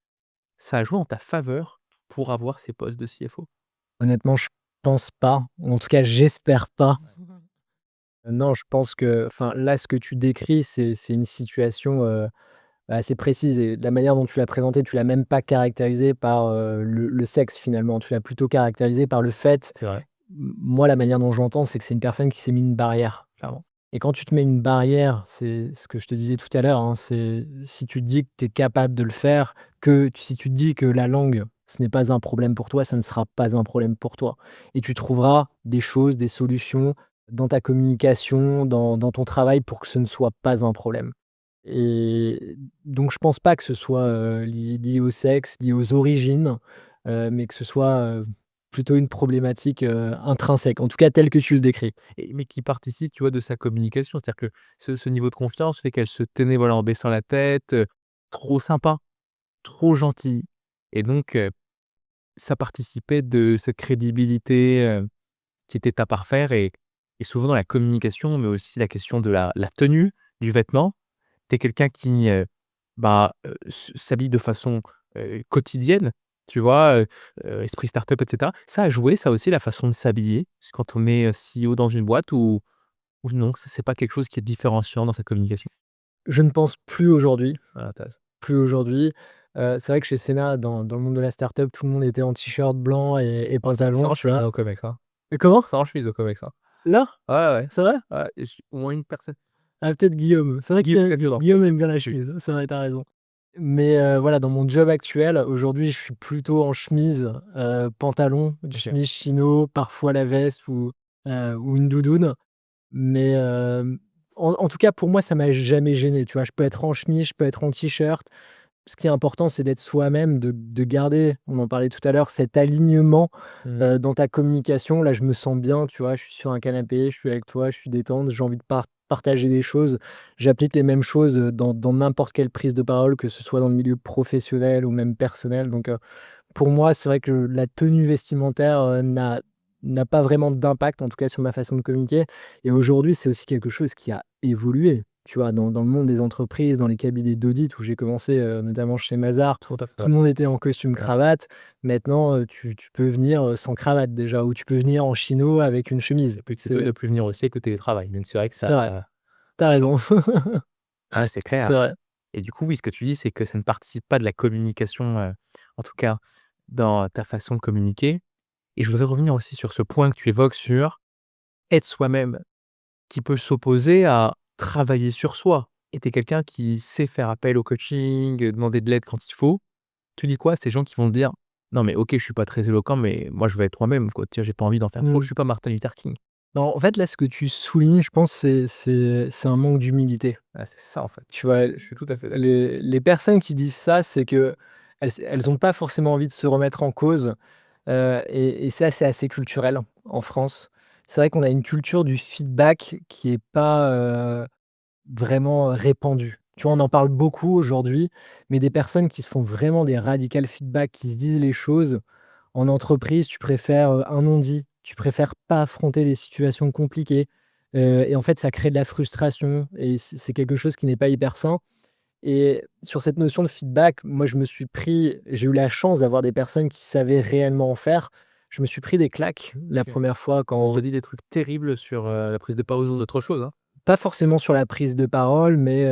ça a joué en ta faveur pour avoir ces postes de CFO? Honnêtement, je pense pas. En tout cas, j'espère pas. Non, je pense que enfin, là, ce que tu décris, c'est une situation, assez précise et de la manière dont tu l'as présentée, tu l'as même pas caractérisée par, le sexe finalement. Tu l'as plutôt caractérisée par le fait C'est vrai. moi, la manière dont je l'entends, c'est que c'est une personne qui s'est mis une barrière, clairement et quand tu te mets une barrière, c'est ce que je te disais tout à l'heure, hein, c'est si tu te dis que tu es capable de le faire, si tu te dis que la langue, ce n'est pas un problème pour toi, ça ne sera pas un problème pour toi et tu trouveras des choses, des solutions dans ta communication, dans ton travail pour que ce ne soit pas un problème et donc je pense pas que ce soit, lié au sexe, lié aux origines, mais que ce soit, plutôt une problématique, intrinsèque, en tout cas telle que tu le décris. Et mais qui participe, tu vois, de sa communication. C'est-à-dire que ce niveau de confiance fait qu'elle se tenait, voilà, en baissant la tête, trop sympa, trop gentille et donc ça participait de cette crédibilité, qui était à parfaire et souvent dans la communication, mais aussi la question de la tenue du vêtement. Tu es quelqu'un qui, s'habille de façon, quotidienne, tu vois? Esprit start-up et cetera. Ça a joué, ça aussi, la façon de s'habiller, quand on est, CEO dans une boîte ou non, c'est pas quelque chose qui est différenciant dans sa communication? Je ne pense plus aujourd'hui, Ah intéressant. plus aujourd'hui. C'est vrai que chez Sénat, dans le monde de la startup, tout le monde était en t-shirt blanc et C'est pantalon, en tu chemise, vois? hein, au Comex, hein. Et comment? C'est en chemise au Comex, hein. Là? Ouais, ouais. C'est vrai? Ouais, et au moins une personne Ah peut-être Guillaume. C'est vrai Guillaume que Caviardant. Guillaume aime bien la chemise, c'est vrai, tu as raison. Mais voilà, dans mon job actuel, aujourd'hui, je suis plutôt en chemise, pantalon, OK. chemise chino, parfois la veste ou une doudoune. Mais en tout cas, pour moi, ça m'a jamais gêné, tu vois? Je peux être en chemise, je peux être en t-shirt. Ce qui est important, c'est d'être soi-même, de garder, on en parlait tout à l'heure, cet alignement, Mmh. dans ta communication. Là, je me sens bien, tu vois? Je suis sur un canapé, je suis avec toi, je suis détente, j'ai envie de partager des choses. J'applique les mêmes choses, dans n'importe quelle prise de parole, que ce soit dans le milieu professionnel ou même personnel. Donc pour moi, c'est vrai que la tenue vestimentaire, n'a pas vraiment d'impact, en tout cas sur ma façon de communiquer et aujourd'hui, c'est aussi quelque chose qui a évolué, tu vois? Dans le monde des entreprises, dans les cabinets d'audit où j'ai commencé, notamment chez Mazars, Tout à fait, tout ouais. le monde était en costume Ouais. cravate. Maintenant, tu peux venir, sans cravate déjà ou tu peux venir en chino avec une chemise. Tu peux ne plus venir aussi avec le télétravail, donc c'est vrai que C'est ça vrai, tu as raison. ah c'est C'est clair. vrai. Et du coup, oui, ce que tu dis, c'est que ça ne participe pas de la communication, en tout cas dans ta façon de communiquer. Et je voudrais revenir aussi sur ce point que tu évoques sur être soi-même, qui peut s'opposer à travailler sur soi. Et tu es quelqu'un qui sait faire appel au coaching, demander de l'aide quand il faut. Tu dis quoi à ces gens qui vont te dire: «Non mais OK, je suis pas très éloquent, mais moi je veux être moi-même quoi, tu vois? J'ai pas envie d'en faire trop, je Mmh. suis pas Martin Luther King». Non, en fait, là, ce que tu soulignes, je pense, c'est un manque d'humilité. Ah, c'est ça en fait. Tu vois? Je suis tout à fait d'accord. Les personnes qui disent ça, c'est qu'elles ont pas forcément envie de se remettre en cause, et ça, c'est assez culturel en France. C'est vrai qu'on a une culture du feedback qui est pas, vraiment répandue. Tu vois? On en parle beaucoup aujourd'hui, mais des personnes qui se font vraiment des radical feedback, qui se disent les choses, en entreprise, tu préfères, un non-dit, tu préfères pas affronter les situations compliquées, et en fait, ça crée de la frustration et c'est quelque chose qui n'est pas hyper sain. Et sur cette notion de feedback, moi, j'ai eu la chance d'avoir des personnes qui savaient réellement en faire. Je me suis pris des claques la OK. première fois On te quand dit des trucs terribles sur, la prise de parole ou d'autres choses, hein? pas forcément sur la prise de parole, mais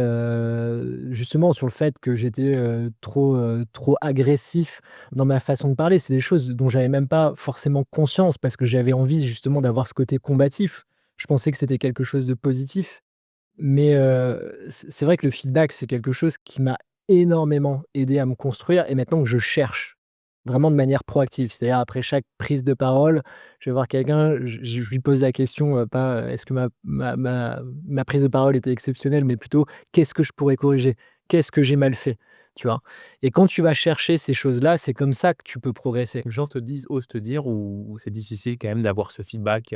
justement sur le fait que j'étais, trop agressif dans ma façon de parler. C'est des choses dont j'avais même pas forcément conscience parce que j'avais envie justement d'avoir ce côté combatif. Je pensais que c'était quelque chose de positif. Mais c'est vrai que le feedback, c'est quelque chose qui m'a énormément aidé à me construire et maintenant que je cherche, vraiment de manière proactive. C'est-à-dire après chaque prise de parole, je vais voir quelqu'un, je lui pose la question, pas, «Est-ce que ma prise de parole était exceptionnelle?» mais plutôt: «Qu'est-ce que je pourrais corriger? Qu'est-ce que j'ai mal fait?» Tu vois? Et quand tu vas chercher ces choses-là, c'est comme ça que tu peux progresser. Les gens te disent osent te dire ou c'est difficile quand même d'avoir ce feedback,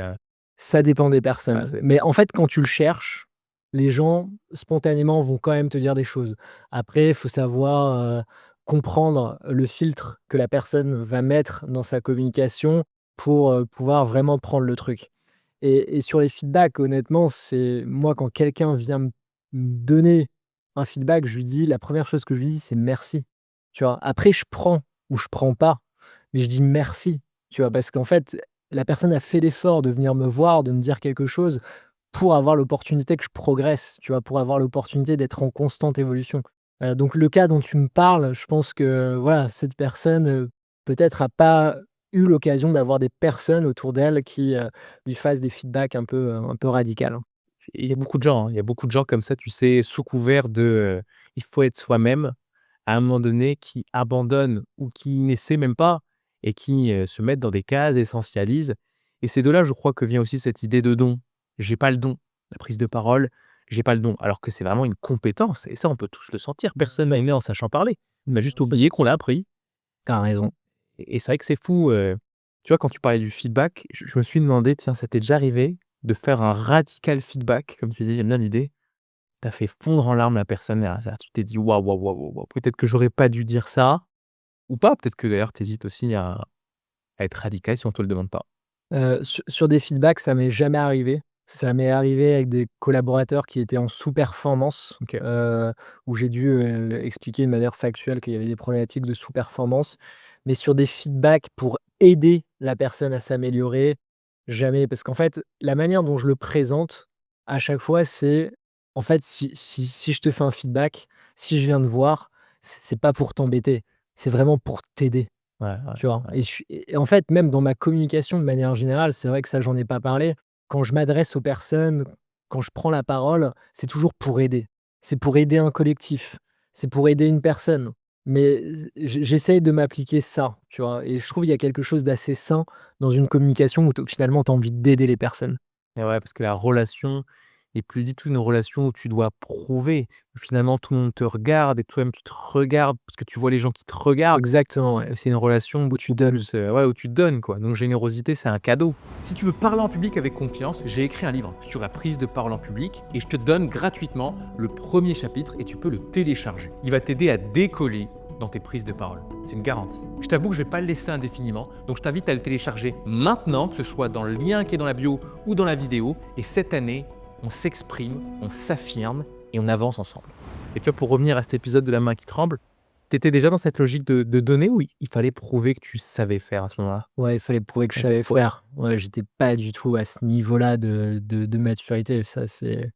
Ça dépend des voilà, personnes. ça dépend. Mais en fait, quand tu le cherches, les gens spontanément vont quand même te dire des choses. Après, il faut savoir, comprendre le filtre que la personne va mettre dans sa communication pour, pouvoir vraiment prendre le truc. Et sur les feedbacks, honnêtement, c'est moi quand quelqu'un vient me donner un feedback, je lui dis la première chose que je lui dis, c'est: «Merci». Tu vois? Après je prends ou je prends pas, mais je dis: «Merci». Tu vois? Parce qu'en fait, la personne a fait l'effort de venir me voir, de me dire quelque chose pour avoir l'opportunité que je progresse, tu vois? Pour avoir l'opportunité d'être en constante évolution. Donc le cas dont tu me parles, je pense que voilà, cette personne, peut-être a pas eu l'occasion d'avoir des personnes autour d'elle qui, lui fassent des feedbacks un peu radical, hein. Il y a beaucoup de gens, hein, il y a beaucoup de gens comme ça, tu sais, sous couvert de, il faut être soi-même, à un moment donné, qui abandonnent ou qui n'essaient même pas et qui, se mettent dans des cases, essentialisent et c'est de là, je crois, que vient aussi cette idée de don. J'ai pas le don. La prise de parole, j'ai pas le don. Alors que c'est vraiment une compétence et ça, on peut tous le sentir. Bien Personne n'est sûr, né en sachant parler. On a juste bien sûr. oublié qu'on l'a appris Tu as raison. et c'est vrai que c'est fou, tu vois, quand tu parlais du feedback, je me suis demandé, tiens, ça t'est déjà arrivé de faire un radical feedback, comme tu dis, j'aime bien l'idée. Tu as fait fondre en larmes la personne derrière ça. Tu t'es dit: «Waouh, waouh, waouh, waouh, waouh, peut-être que j'aurais pas dû dire ça» ou pas, peut-être que d'ailleurs tu hésites aussi à être radical si on te le demande pas. Sur des feedbacks, ça m'est jamais arrivé. Ça m'est arrivé avec des collaborateurs qui étaient en sous-performance, OK. où j'ai dû, expliquer de manière factuelle qu'il y avait des problématiques de sous-performance. Mais sur des feedbacks pour aider la personne à s'améliorer, jamais. Parce qu'en fait, la manière dont je le présente à chaque fois, c'est en fait, si je te fais un feedback, si je viens te voir, c'est pas pour t'embêter, c'est vraiment pour t'aider. Ouais, ouais, Tu vois? ouais. Et en fait, même dans ma communication de manière générale, c'est vrai que ça, j'en ai pas parlé. Quand je m'adresse aux personnes, quand je prends la parole, c'est toujours pour aider. C'est pour aider un collectif, c'est pour aider une personne. Mais j'essaye de m'appliquer ça, tu vois? Et je trouve il y a quelque chose d'assez sain dans une communication où finalement, tu as envie d'aider les personnes. Et ouais, parce que la relation est plus du tout une relation où tu dois prouver. Finalement, tout le monde te regarde et toi-même tu te regardes parce que tu vois les gens qui te regardent. Exactement, ouais, C'est une relation où tu beaucoup donnes. plus, ouais, où tu donnes, quoi. Donc générosité, c'est un cadeau. Si tu veux parler en public avec confiance, j'ai écrit un livre sur la prise de parole en public et je te donne gratuitement le premier chapitre et tu peux le télécharger. Il va t'aider à décoller dans tes prises de parole. C'est une garantie. Je t'avoue que je vais pas le laisser indéfiniment, donc je t'invite à le télécharger maintenant, que ce soit dans le lien qui est dans la bio ou dans la vidéo. Et cette année, on s'exprime, on s'affirme et on avance ensemble. Et tu vois, pour revenir à cet épisode de la main qui tremble, tu étais déjà dans cette logique de donner ou il fallait prouver que tu savais faire à ce moment-là? Ouais, il fallait prouver que je OK. savais faire. Ouais, j'étais pas du tout à ce niveau-là de maturité. Ça, c'est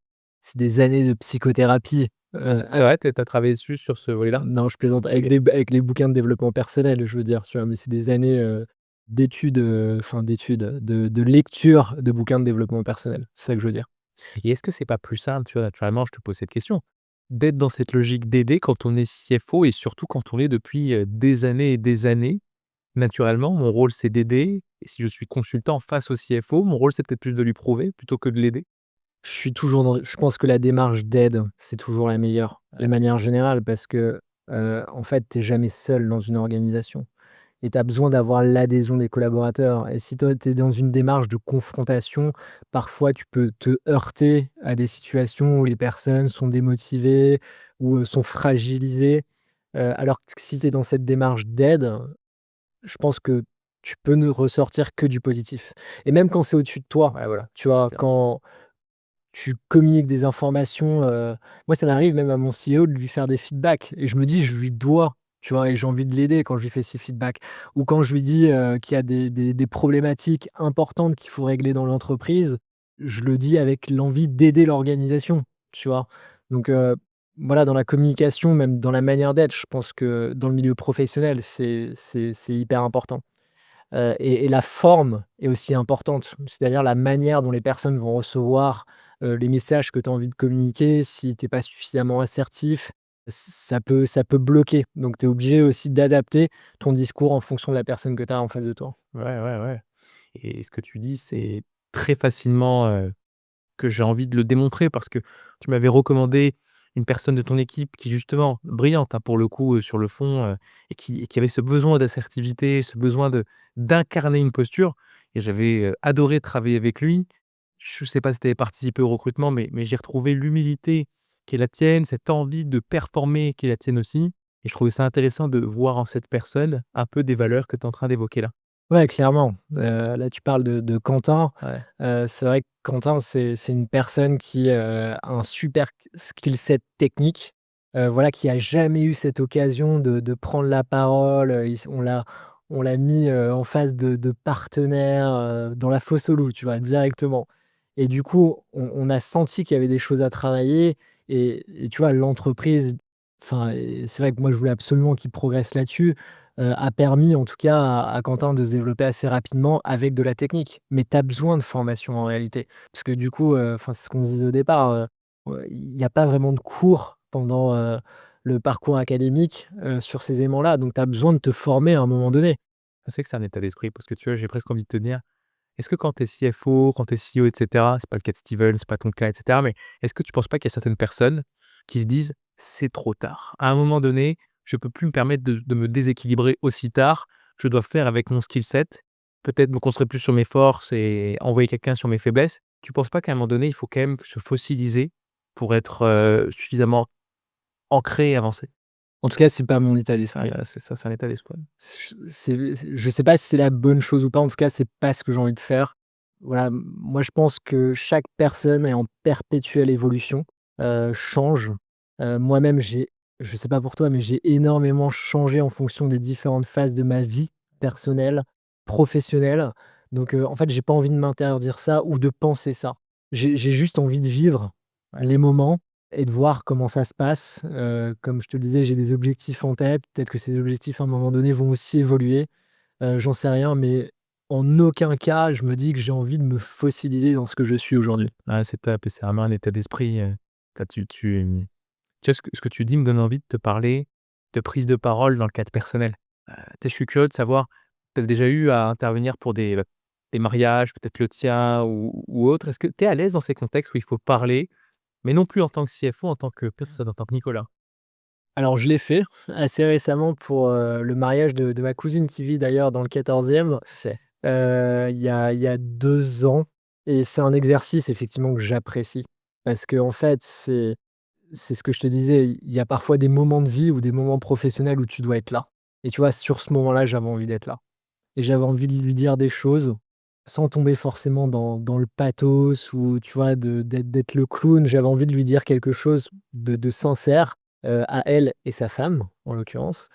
des années de psychothérapie, C'est vrai, tu as travaillé dessus sur ce volet-là? Non, je plaisante, OK. avec les bouquins de développement personnel, je veux dire, tu vois? Mais c'est des années, d'études, enfin d'études, de lecture de bouquins de développement personnel. C'est ça que je veux dire. Et est-ce que c'est pas plus simple, tu vois, naturellement, je te pose cette question, d'être dans cette logique d'aider quand on est CFO et surtout quand on l'est depuis, des années et des années? Naturellement, mon rôle, c'est d'aider et si je suis consultant face au CFO, mon rôle, c'est peut-être plus de lui prouver plutôt que de l'aider? Je pense que la démarche d'aide, c'est toujours la meilleure, de manière générale, parce que, en fait, tu es jamais seul dans une organisation et tu as besoin d'avoir l'adhésion des collaborateurs et si toi, tu es dans une démarche de confrontation, parfois tu peux te heurter à des situations où les personnes sont démotivées ou, sont fragilisées, alors que si tu es dans cette démarche d'aide, je pense que tu peux ne ressortir que du positif et même quand c'est au-dessus de toi, Ouais, voilà, tu vois? clairement. Quand tu communiques des informations, moi ça m'arrive même à mon CEO de lui faire des feedbacks et je me dis: «Je lui dois», tu vois? Et j'ai envie de l'aider quand je lui fais ces feedbacks ou quand je lui dis, qu'il y a des problématiques importantes qu'il faut régler dans l'entreprise, je le dis avec l'envie d'aider l'organisation, tu vois? Donc voilà, dans la communication, même dans la manière d'être, je pense que dans le milieu professionnel, c'est hyper important. Et la forme est aussi importante. C'est-à-dire la manière dont les personnes vont recevoir, les messages que tu as envie de communiquer. Si tu es pas suffisamment assertif, ça peut bloquer. Donc tu es obligé aussi d'adapter ton discours en fonction de la personne que tu as en face de toi. Ouais, ouais, ouais et ce que tu dis, c'est très facilement, que j'ai envie de le démontrer parce que tu m'avais recommandé une personne de ton équipe qui justement brillante, hein, pour le coup, sur le fond, et qui avait ce besoin d'assertivité, ce besoin de d'incarner une posture et j'avais, adoré travailler avec lui. Je ne sais pas si tu avais participé au recrutement, mais j'ai retrouvé l'humilité qui est la tienne, cette envie de performer qui est la tienne aussi et je trouvais ça intéressant de voir en cette personne un peu des valeurs que tu es en train d'évoquer là. Ouais, clairement. Là, tu parles de Quentin. Ouais. C'est vrai que Quentin, c'est une personne qui, a un super skill set technique, voilà, qui a jamais eu cette occasion de prendre la parole, il s on l'a mis, en face de partenaires, dans la fosse aux loups, tu vois? Directement et du coup, on a senti qu'il y avait des choses à travailler et tu vois, l'entreprise enfin et c'est vrai que moi, je voulais absolument qu'il progresse là-dessus, a permis en tout cas à Quentin de se développer assez rapidement avec de la technique. Mais tu as besoin de formation en réalité. Parce que du coup, enfin, c'est ce qu'on se disait au départ, ouais, il y a pas vraiment de cours pendant, le parcours académique, sur ces éléments-là. Donc tu as besoin de te former à un moment donné. C'est que c'est un état d'esprit parce que tu vois, j'ai presque envie de te dire, est-ce que quand tu es CFO, quand tu es CEO et cetera, c'est pas le cas de Steven, c'est pas ton cas et cetera, mais est-ce que tu penses pas qu'il y a certaines personnes qui se disent: «C'est trop tard. À un moment donné, je peux plus me permettre de me déséquilibrer aussi tard. Je dois faire avec mon skill set, peut-être me concentrer plus sur mes forces et envoyer quelqu'un sur mes faiblesses». Tu penses pas qu'à un moment donné, il faut quand même se fossiliser pour être, suffisamment ancré et avancé? En tout cas, c'est pas mon état Ouais, d'esprit. voilà, c'est ça, c'est un état d'esprit. Je sais pas si c'est la bonne chose ou pas. En tout cas, c'est pas ce que j'ai envie de faire. Voilà, moi, je pense que chaque personne est en perpétuelle évolution, change. Moi-même, je sais pas pour toi, mais j'ai énormément changé en fonction des différentes phases de ma vie personnelle, professionnelle. Donc, en fait, j'ai pas envie de m'interdire ça ou de penser ça. J'ai juste envie de vivre Ouais. les moments et de voir comment ça se passe. Comme je te le disais, j'ai des objectifs en tête. Peut-être que ces objectifs, à un moment donné, vont aussi évoluer. J'en sais rien, mais en aucun cas, je me dis que j'ai envie de me fossiliser dans ce que je suis aujourd'hui. Ah, c'est top et c'est vraiment un état d'esprit, quand tu vois, ce que tu dis me donne envie de te parler de prise de parole dans le cadre personnel. Tu sais, je suis curieux de savoir, tu as déjà eu à intervenir pour des mariages, peut-être le tien ou autre. Est-ce que tu es à l'aise dans ces contextes où il faut parler, mais non plus en tant que CFO, en tant que personne, en tant que Nicolas? Alors je l'ai fait assez récemment pour, le mariage de ma cousine qui vit d'ailleurs dans le 14e, C'est il y a 2 ans et c'est un exercice effectivement que j'apprécie. Parce qu'en fait, c'est ce que je te disais, il y a parfois des moments de vie ou des moments professionnels où tu dois être là et tu vois, sur ce moment-là, j'avais envie d'être là. Et j'avais envie de lui dire des choses, sans tomber forcément dans le pathos ou tu vois, d'être le clown. J'avais envie de lui dire quelque chose de sincère, à elle et sa femme, en l'occurrence.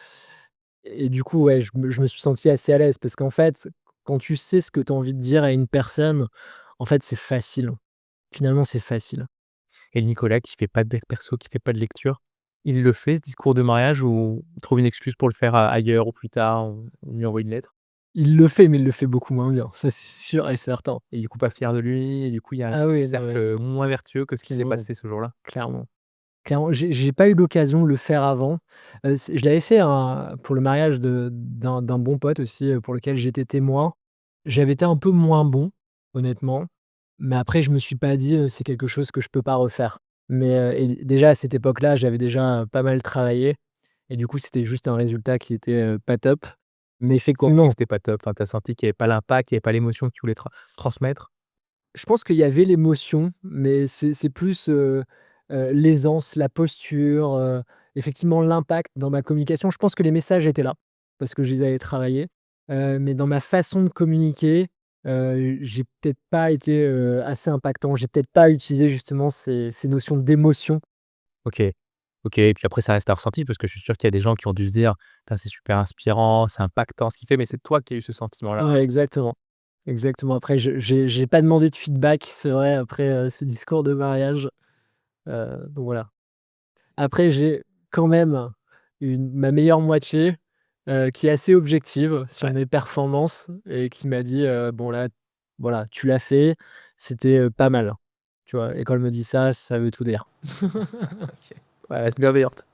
Et du coup, ouais, je me suis senti assez à l'aise parce qu'en fait, quand tu sais ce que tu as envie de dire à une personne, en fait, c'est facile. Finalement, c'est facile. et Nicolas qui fait pas de deck perso, qui fait pas de lecture, il le fait ce discours de mariage ou il trouve une excuse pour le faire, ailleurs ou plus tard, on lui envoie une lettre? Il le fait, mais il le fait beaucoup moins bien, ça c'est sûr et certain. Et du coup pas fier de lui et du coup il y a un Ah oui, non cercle, mais moins vertueux que ce qui s'est clairement, passé ce jour-là? clairement. Clairement, j'ai pas eu l'occasion de le faire avant. C Je l'avais fait, hein, pour le mariage d'un bon pote aussi, pour lequel j'étais témoin. J'avais été un peu moins bon, honnêtement, mais après je me suis pas dit, «C'est quelque chose que je peux pas refaire». Mais, et déjà à cette époque-là, j'avais déjà, pas mal travaillé et du coup, c'était juste un résultat qui était, pas top. Mais Quoi que effectivement, c'était pas top? Enfin, tu as senti qu'il y avait pas l'impact, il y avait pas l'émotion que tu voulais transmettre? je pense qu'il y avait l'émotion, mais c'est plus, l'aisance, la posture, effectivement l'impact dans ma communication. Je pense que les messages étaient là, parce que je les avais travaillés, mais dans ma façon de communiquer, j'ai peut-être pas été, assez impactant. J'ai peut-être pas utilisé justement ces notions d'émotion. OK. OK et puis après ça reste à ressentir parce que je suis sûr qu'il y a des gens qui ont dû se dire: «Putain, c'est super inspirant, c'est impactant ce qu'il fait», mais c'est toi qui as eu ce sentiment-là. Ouais, exactement, exactement. Après j'ai pas demandé de feedback, c'est vrai, après, ce discours de mariage, donc voilà. Après, j'ai quand même ma meilleure moitié, qui est assez objective sur Ouais. mes performances et qui m'a dit: «Bon là, voilà, tu l'as fait, c'était, pas mal». Tu vois? Et quand elle me dit ça, ça veut tout dire. OK. Ouais, elle reste bienveillante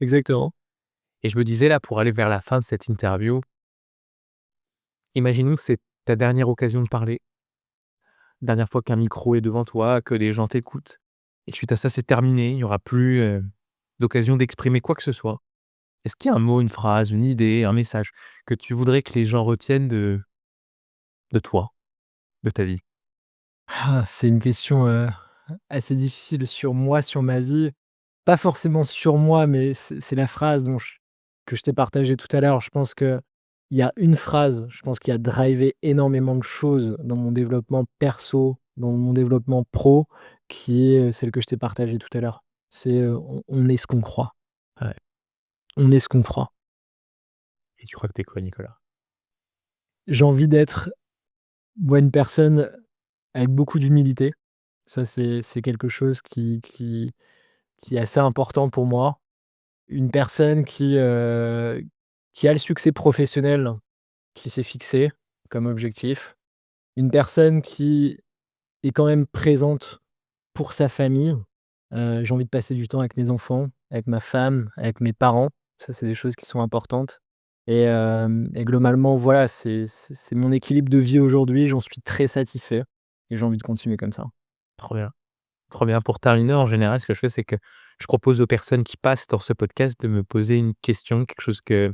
Exactement. et je me disais là, pour aller vers la fin de cette interview, imaginons que c'est ta dernière occasion de parler, dernière fois qu'un micro est devant toi, que les gens t'écoutent et suite à ça, c'est terminé, il y aura plus, d'occasion d'exprimer quoi que ce soit. Est-ce qu'il y a un mot, une phrase, une idée, un message que tu voudrais que les gens retiennent de toi, de ta vie? Ah, c'est une question, assez difficile sur moi, sur ma vie. Pas forcément sur moi, mais c'est la phrase que je t'ai partagée tout à l'heure. Je pense qu'il y a une phrase, je pense qui a drivé énormément de choses dans mon développement perso, dans mon développement pro, qui est, celle que je t'ai partagée tout à l'heure. C'est, on est ce qu'on croit. Ouais On est ce qu'on croit. et tu crois que tu es quoi, Nicolas? J'ai envie d'être, moi, une personne avec beaucoup d'humilité. Ça, c'est quelque chose qui est assez important pour moi. Une personne qui a le succès professionnel qui s'est fixé comme objectif. Une personne qui est quand même présente pour sa famille. J'ai envie de passer du temps avec mes enfants, avec ma femme, avec mes parents. Ça, c'est des choses qui sont importantes et globalement, voilà, c'est mon équilibre de vie aujourd'hui. J'en suis très satisfait et j'ai envie de continuer comme ça. Trop bien. Trop bien. Pour terminer, en général, ce que je fais, c'est que je propose aux personnes qui passent dans ce podcast de me poser une question, quelque chose que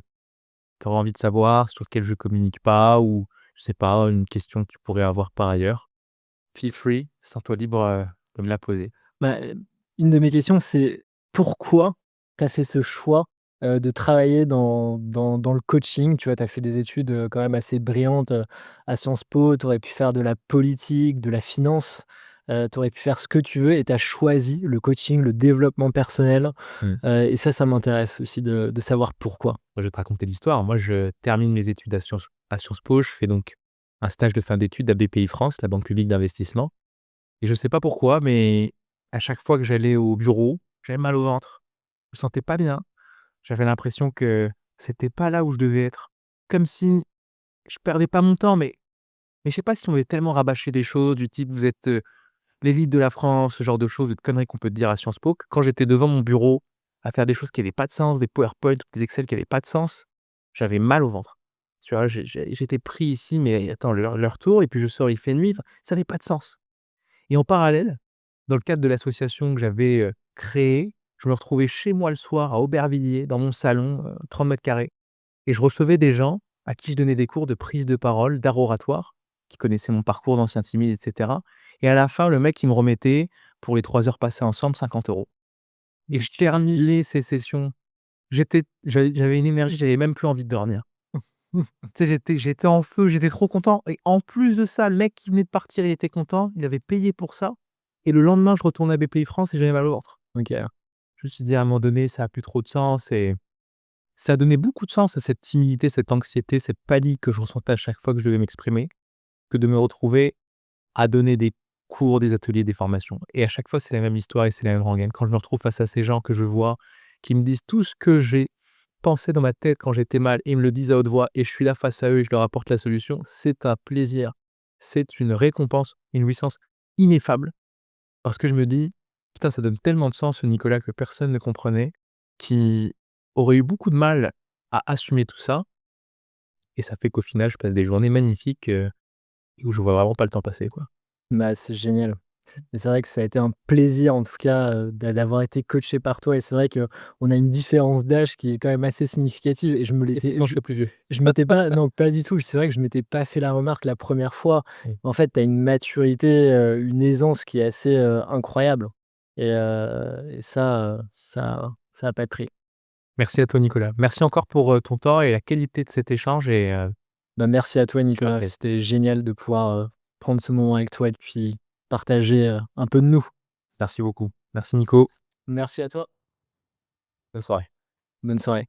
tu auras envie de savoir, sur lequel je communique pas ou je sais pas, une question que tu pourrais avoir par ailleurs. Feel free, sens-toi libre, de me la poser. Bah, une de mes questions, c'est pourquoi tu as fait ce choix, de travailler dans le coaching? Tu vois, tu as fait des études, quand même assez brillantes, à Sciences Po. Tu aurais pu faire de la politique, de la finance, tu aurais pu faire ce que tu veux et tu as choisi le coaching, le développement personnel, Mmh. et ça m'intéresse aussi de savoir pourquoi. Moi, je vais te raconter l'histoire. Moi, je termine mes études à Sciences Po. Je fais donc un stage de fin d'études à BPI France, la banque publique d'investissement et je sais pas pourquoi, mais à chaque fois que j'allais au bureau, j'avais mal au ventre. Je me sentais pas bien. J'avais l'impression que c'était pas là où je devais être. Comme si je perdais pas mon temps, mais je sais pas si on m'avait tellement rabâché des choses du type: «Vous êtes, l'élite de la France», ce genre de choses, de conneries qu'on peut te dire à Sciences Po, que quand j'étais devant mon bureau à faire des choses qui avaient pas de sens, des PowerPoint ou des Excel qui avaient pas de sens, j'avais mal au ventre. Tu vois? J'étais pris ici, mais attends, l'heure tourne et puis je sors, il fait nuit, enfin, ça avait pas de sens et en parallèle, dans le cadre de l'association que j'avais, créée, je me retrouvais chez moi le soir à Aubervilliers, dans mon salon, 30 m² et je recevais des gens à qui je donnais des cours de prise de parole, d'art oratoire, qui connaissaient mon parcours d'ancien timide et cetera et à la fin, le mec, il me remettait, pour les 3 heures passées ensemble, 50 € et je terminais ces sessions. J'avais une énergie, j'avais même plus envie de dormir. Tu sais, j'étais en feu, j'étais trop content et en plus de ça, le mec qui venait de partir, il était content, il avait payé pour ça et le lendemain, je retournais à BPI France et j'avais mal au ventre. OK. Je me suis dit: «À un moment donné, ça a plus trop de sens» et ça a donné beaucoup de sens à cette timidité, cette anxiété, cette panique que je ressentais à chaque fois que je devais m'exprimer, que de me retrouver à donner des cours, des ateliers, des formations et à chaque fois, c'est la même histoire et c'est la même rengaine. Quand je me retrouve face à ces gens que je vois, qui me disent tout ce que j'ai pensé dans ma tête quand j'étais mal et ils me le disent à haute voix et je suis là face à eux et je leur apporte la solution, c'est un plaisir. C'est une récompense, une jouissance ineffable parce que je me dis: «Putain, ça donne tellement de sens ce Nicolas que personne ne comprenait, qui aurait eu beaucoup de mal à assumer tout ça» et ça fait qu'au final, je passe des journées magnifiques, où je vois vraiment pas le temps passer, quoi. Bah, c'est génial. Et c'est vrai que ça a été un plaisir en tout cas, d'avoir été coaché par toi et c'est vrai qu'on a une différence d'âge qui est quand même assez significative et je me l'étais Effectivement, je serais plus vieux. je m'étais pas non, pas du tout. C'est vrai que je m'étais pas fait la remarque la première fois. Mmh. En fait, tu as une maturité, une aisance qui est assez, incroyable et ça a pas de prix. Merci à toi, Nicolas. Merci encore pour, ton temps et la qualité de cet échange et Bah, merci à toi toujours un Nicolas, plaisir. c'était génial de pouvoir, prendre ce moment avec toi et puis partager, un peu de nous. Merci beaucoup. Merci Nico. Merci à toi. Bonne soirée. Bonne soirée.